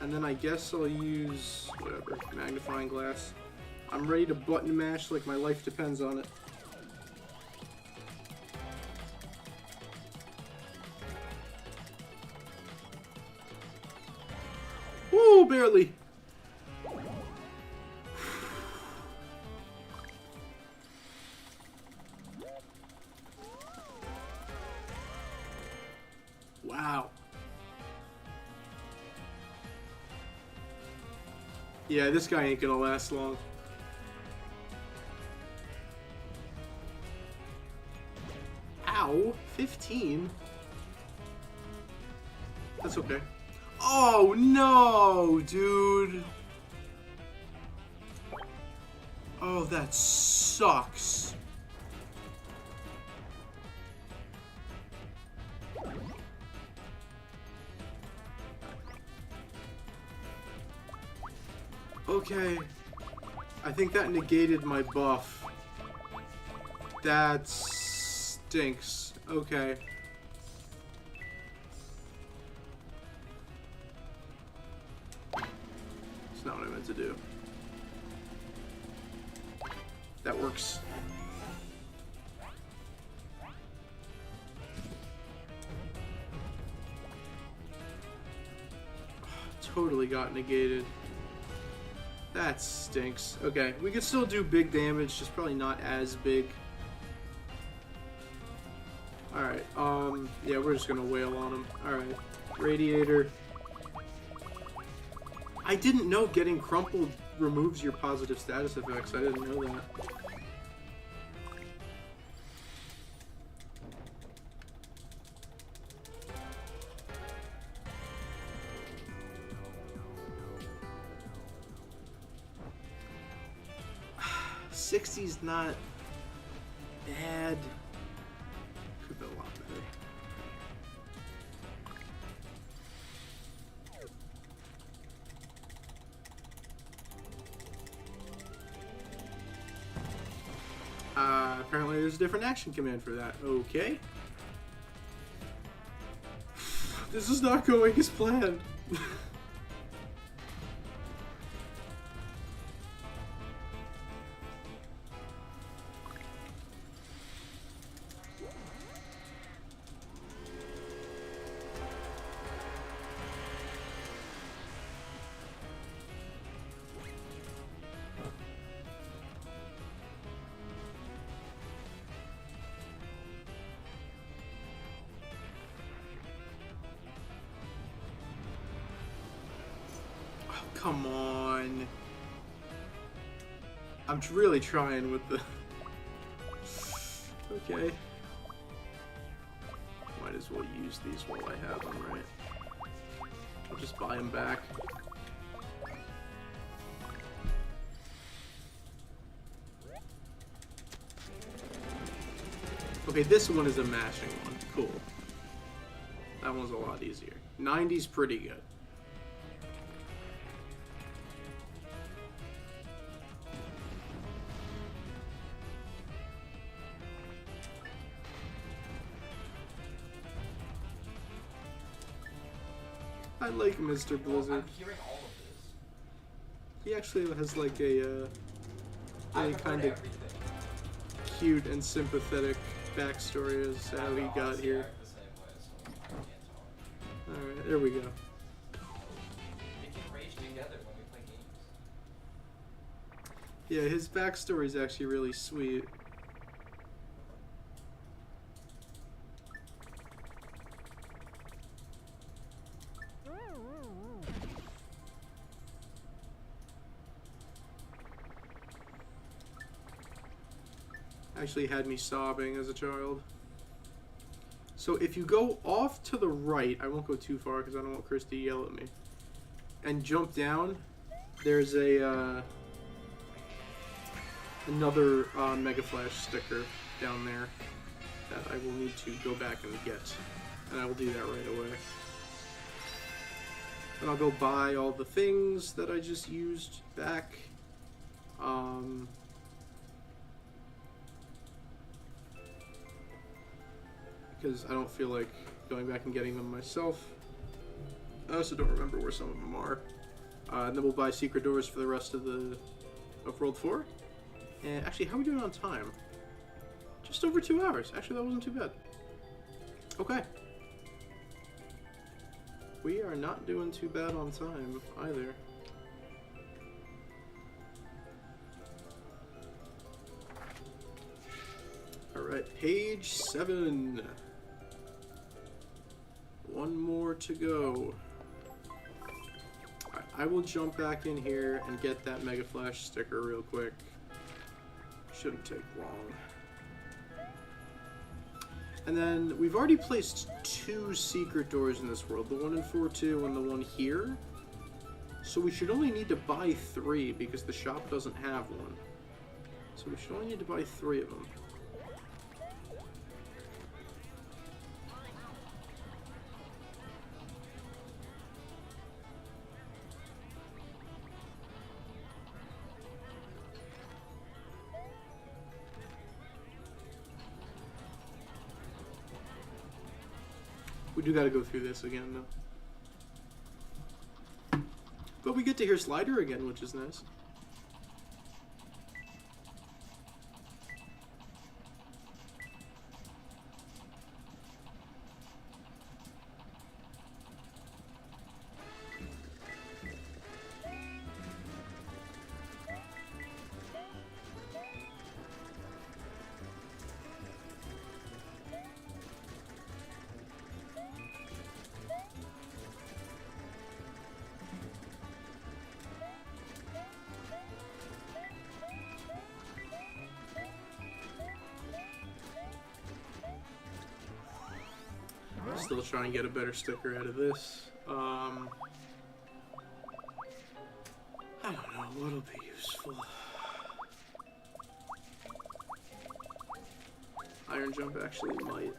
and then I guess I'll use, whatever, magnifying glass. I'm ready to button mash like my life depends on it. Woo, barely. Wow. Yeah, this guy ain't gonna last long. Ow, 15? That's okay. Oh no, dude. Oh, that sucks. Okay. I think that negated my buff. That stinks. Okay. It's not what I meant to do. That works. Totally got negated. That stinks. Okay, we can still do big damage, just probably not as big. Alright, yeah, we're just gonna wail on him. Alright, Radiator. I didn't know getting crumpled removes your positive status effects. I didn't know that. '60's not bad. Could be a lot better. Apparently there's a different action command for that. Okay. This is not going as planned. Come on. I'm really trying with the... Okay. Might as well use these while I have them, right? I'll just buy them back. Okay, this one is a mashing one. Cool. That one's a lot easier. 90's pretty good. I like Mr. Blizzard. I'm hearing all of this. He actually has like a really kind of everything. cute and sympathetic backstory as to how he got here. Act the same way, so I can't talk. Alright, there we go. We can rage together when we play games. Yeah, his backstory is actually really sweet. Actually had me sobbing as a child. So if you go off to the right, I won't go too far because I don't want Chris to yell at me, and jump down, there's a another Mega Flash sticker down there that I will need to go back and get, and I will do that right away. And I'll go buy all the things that I just used back. Because I don't feel like going back and getting them myself. I also don't remember where some of them are. And then we'll buy secret doors for the rest of World 4. And actually, how are we doing on time? Just over 2 hours. Actually, that wasn't too bad. Okay. We are not doing too bad on time either. Alright, page 7. One more to go. Alright, I will jump back in here and get that Mega Flash sticker real quick. Shouldn't take long. And then we've already placed 2 secret doors in this world, the one in 4-2 and the one here. So we should only need to buy 3 because the shop doesn't have one. So we should only need to buy 3 of them. We do gotta go through this again, though. But we get to hear Slider again, which is nice. Still trying to get a better sticker out of this. I don't know what'll be useful. Iron Jump actually might.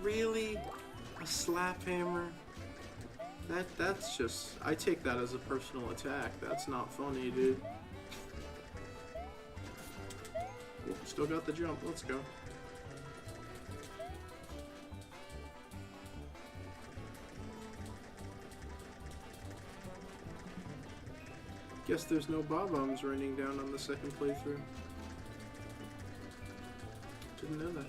Really? A slap hammer? That's just... I take that as a personal attack. That's not funny, dude. Ooh, still got the jump. Let's go. Guess there's no Bob-ombs raining down on the second playthrough. Didn't know that.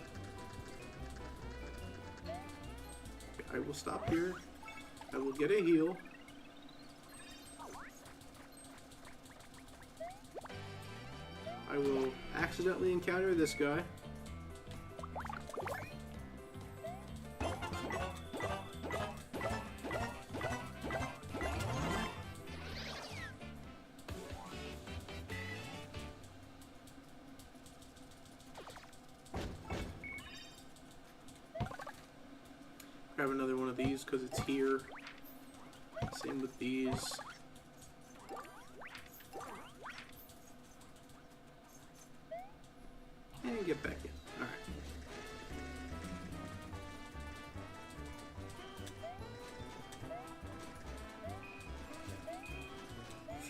I will stop here. I will get a heal. I will accidentally encounter this guy. Grab another one of these because it's here. Same with these. And get back in. Alright.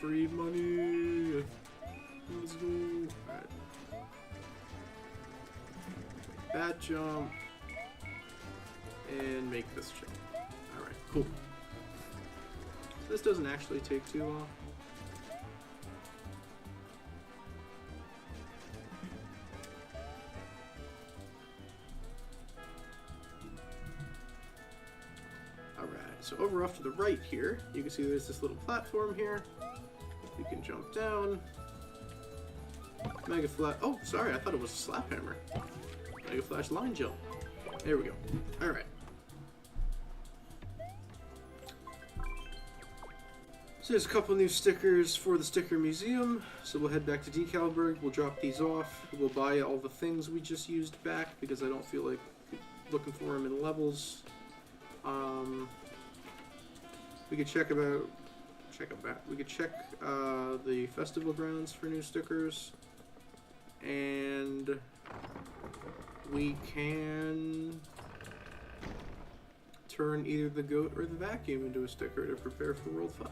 Free money! Let's go! Alright. Bat jump. And make this jump. Alright, cool. This doesn't actually take too long. Alright, so over off to the right here, you can see there's this little platform here. You can jump down. Mega Flash. Oh, sorry, I thought it was a slap hammer. Mega Flash line jump. There we go. Alright. So there's a couple new stickers for the sticker museum. So we'll head back to Decalburg. We'll drop these off. We'll buy all the things we just used back because I don't feel like looking for them in levels. We could check we could check the festival grounds for new stickers, and we can turn either the goat or the vacuum into a sticker to prepare for World 5.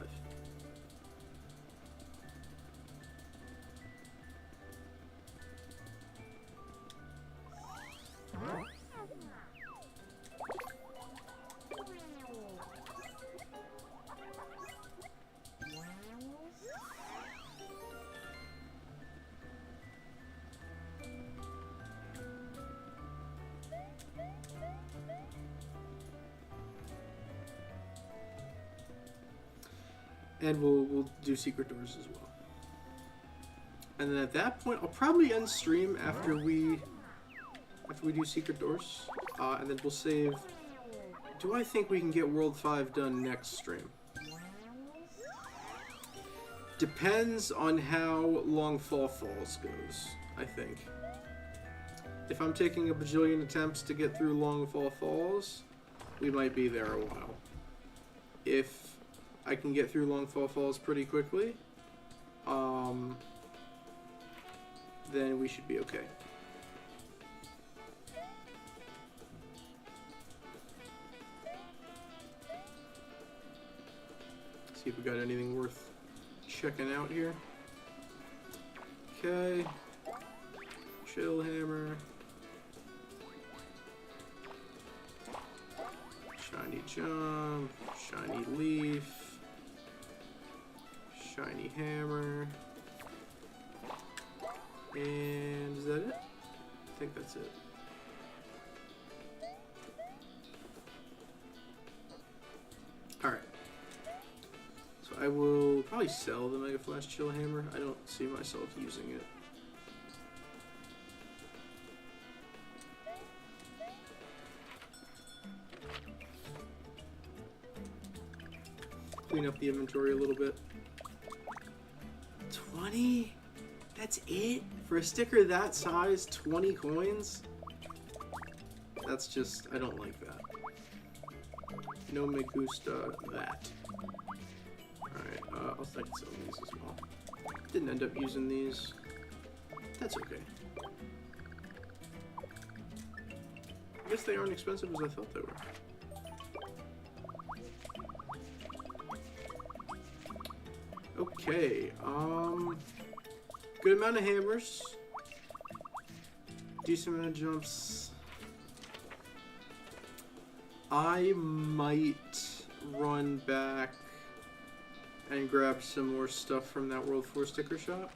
And we'll do secret doors as well. And then at that point, I'll probably end stream after we do secret doors, and then we'll save. Do I think we can get World 5 done next stream? Depends on how long Fall Falls goes, I think. If I'm taking a bajillion attempts to get through Long Fall Falls, we might be there a while. If I can get through Long Fall Falls pretty quickly, then we should be okay. See if we got anything worth checking out here. Okay. Chill hammer. Shiny jump. Shiny leaf. Shiny hammer. And is that it? I think that's it. Alright. So I will probably sell the Mega Flash Chill Hammer. I don't see myself using it. clean up the inventory a little bit. 20? That's it? For a sticker that size, 20 coins? That's just, I don't like that. No me gusta that. Alright, I'll sell these as well. Didn't end up using these. That's okay. I guess they aren't expensive as I thought they were. Okay, good amount of hammers. Decent amount of jumps. I might run back and grab some more stuff from that World 4 sticker shop.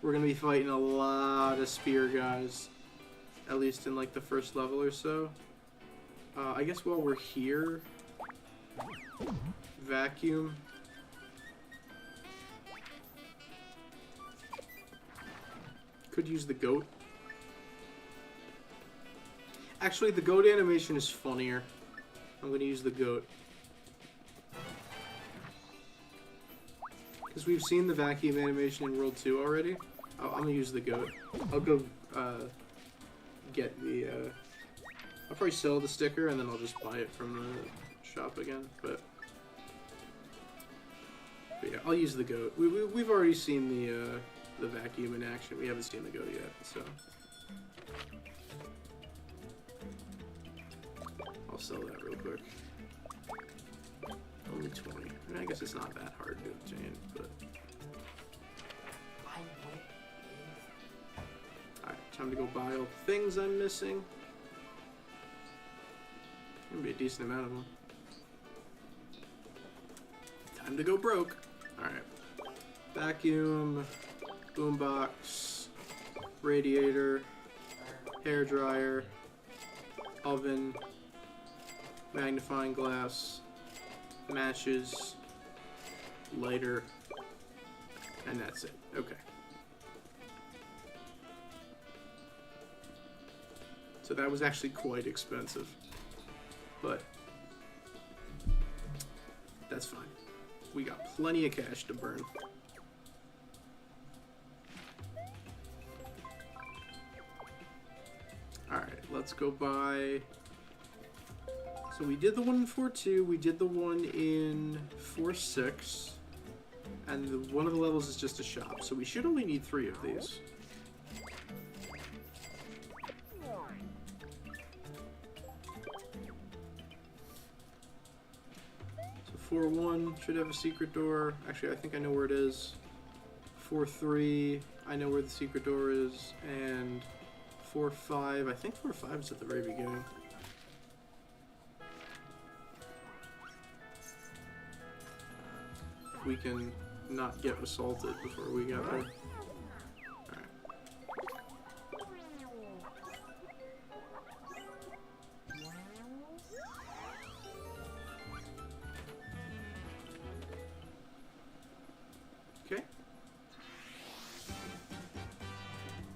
We're gonna be fighting a lot of spear guys, at least in like the first level or so. I guess while we're here, vacuum. Could use the goat. Actually, the goat animation is funnier. I'm going to use the goat. Because we've seen the vacuum animation in World 2 already. I'm going to use the goat. I'll go get the... I'll probably sell the sticker and then I'll just buy it from the shop again. But yeah, I'll use the goat. We've already seen the vacuum in action. We haven't seen the goat yet, so... I'll sell that real quick. Only 20. I mean, I guess it's not that hard to obtain, but... Alright, time to go buy all the things I'm missing. Gonna be a decent amount of them. Time to go broke. Alright. Vacuum, boombox, radiator, hair dryer, oven, magnifying glass, matches, lighter, and that's it. Okay. So that was actually quite expensive, but that's fine. We got plenty of cash to burn. Alright, let's go buy... So we did the one in 4.2, we did the one in 4.6, and one of the levels is just a shop, so we should only need 3 of these. So 4.1 should have a secret door. Actually, I think I know where it is. 4.3, I know where the secret door is, and 4.5, I think 4.5 is at the very beginning. We can not get assaulted before we get there. Alright. Okay.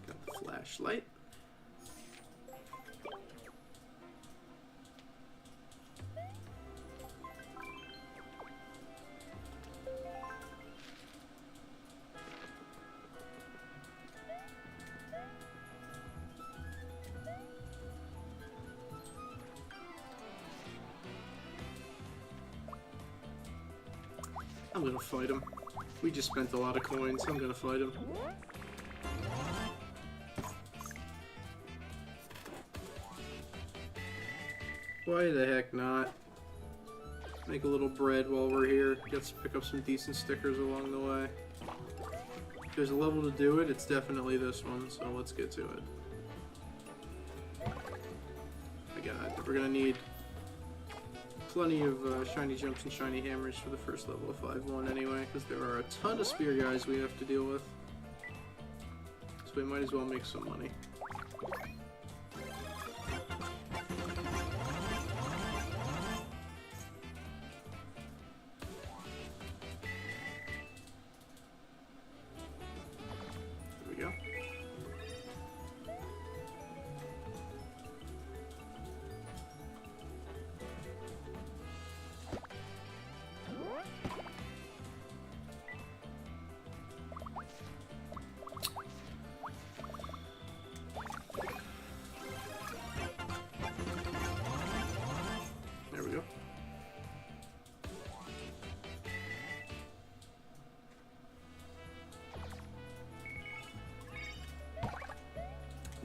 Got the flashlight. I'm gonna fight him. We just spent a lot of coins. I'm gonna fight him. Why the heck not? Make a little bread while we're here. Get to pick up some decent stickers along the way. If there's a level to do it, it's definitely this one, so let's get to it. My god, we're gonna need plenty of shiny jumps and shiny hammers for the first level of 5.1 anyway, because there are a ton of spear guys we have to deal with. So we might as well make some money. There we go.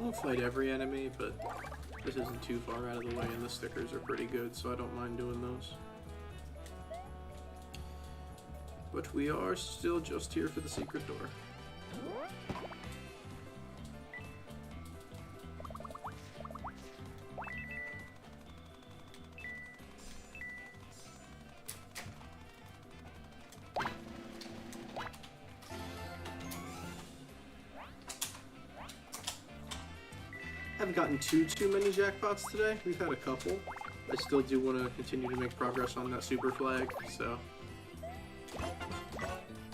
won't fight every enemy, but this isn't too far out of the way, and the stickers are pretty good, so I don't mind doing those. But we are still just here for the secret door. Haven't gotten too many jackpots today. We've had a couple. I still do want to continue to make progress on that super flag, so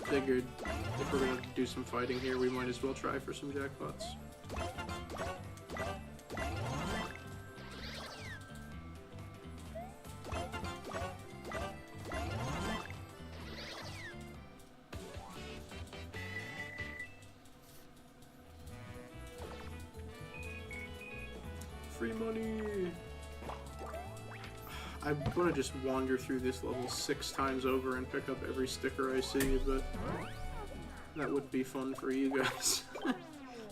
figured if we're gonna do some fighting here, we might as well try for some jackpots. Free money! I want to just wander through this level 6 times over and pick up every sticker I see, but that would be fun for you guys.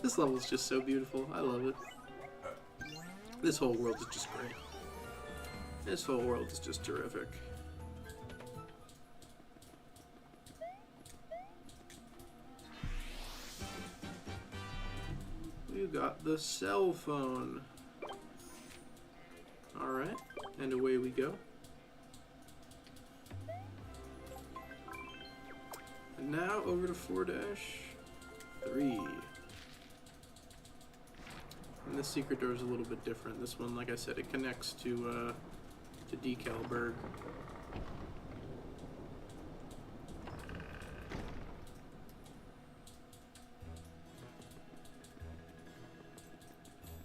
This level is just so beautiful. I love it. This whole world is just great. This whole world is just terrific. You got the cell phone. Alright, and away we go. And now over to 4-3. And this secret door is a little bit different. This one, like I said, it connects to Decalburg.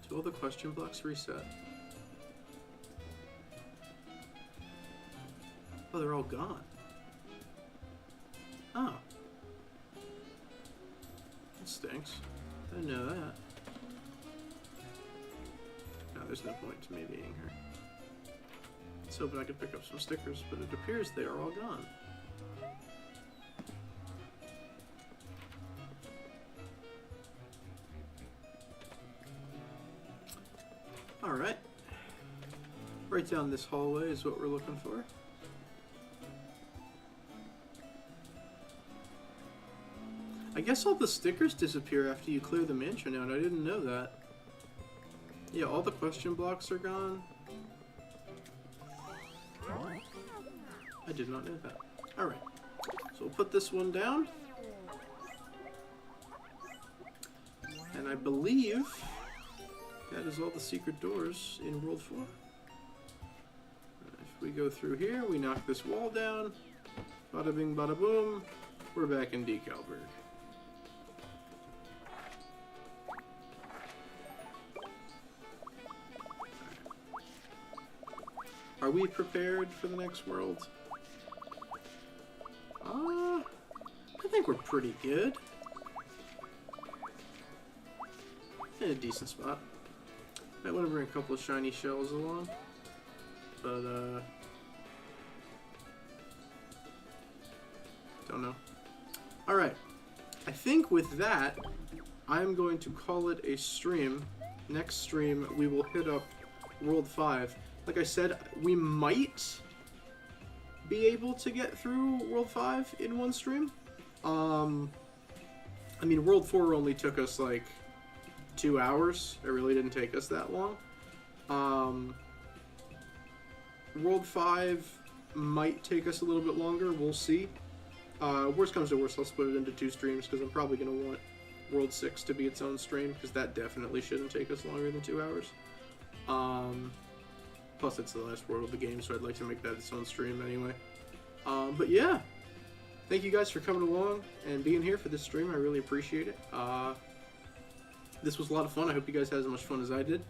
Do all the question blocks reset? Oh, they're all gone. Oh. That stinks. I didn't know that. No, there's no point to me being here. I was hoping I could pick up some stickers, but it appears they are all gone. Alright. Right down this hallway is what we're looking for. I guess all the stickers disappear after you clear the mansion out. I didn't know that. Yeah, all the question blocks are gone. I did not know that. Alright. So we'll put this one down. And I believe that is all the secret doors in World 4. If we go through here, we knock this wall down. Bada bing, bada boom. We're back in Decalburg. Are we prepared for the next world? I think we're pretty good. In a decent spot. Might want to bring a couple of shiny shells along. But, don't know. Alright. I think with that, I'm going to call it a stream. Next stream, we will hit up World 5. Like I said, we might be able to get through World 5 in one stream. I mean, World 4 only took us like 2 hours. It really didn't take us that long. World 5 might take us a little bit longer. We'll see. Worst comes to worst, I'll split it into 2 streams because I'm probably going to want World 6 to be its own stream because that definitely shouldn't take us longer than 2 hours. Plus, it's the last world of the game, so I'd like to make that its own stream anyway. But yeah, thank you guys for coming along and being here for this stream. I really appreciate it. This was a lot of fun. I hope you guys had as much fun as I did.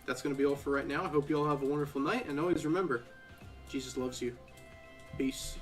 That's going to be all for right now. I hope you all have a wonderful night, and always remember, Jesus loves you. Peace.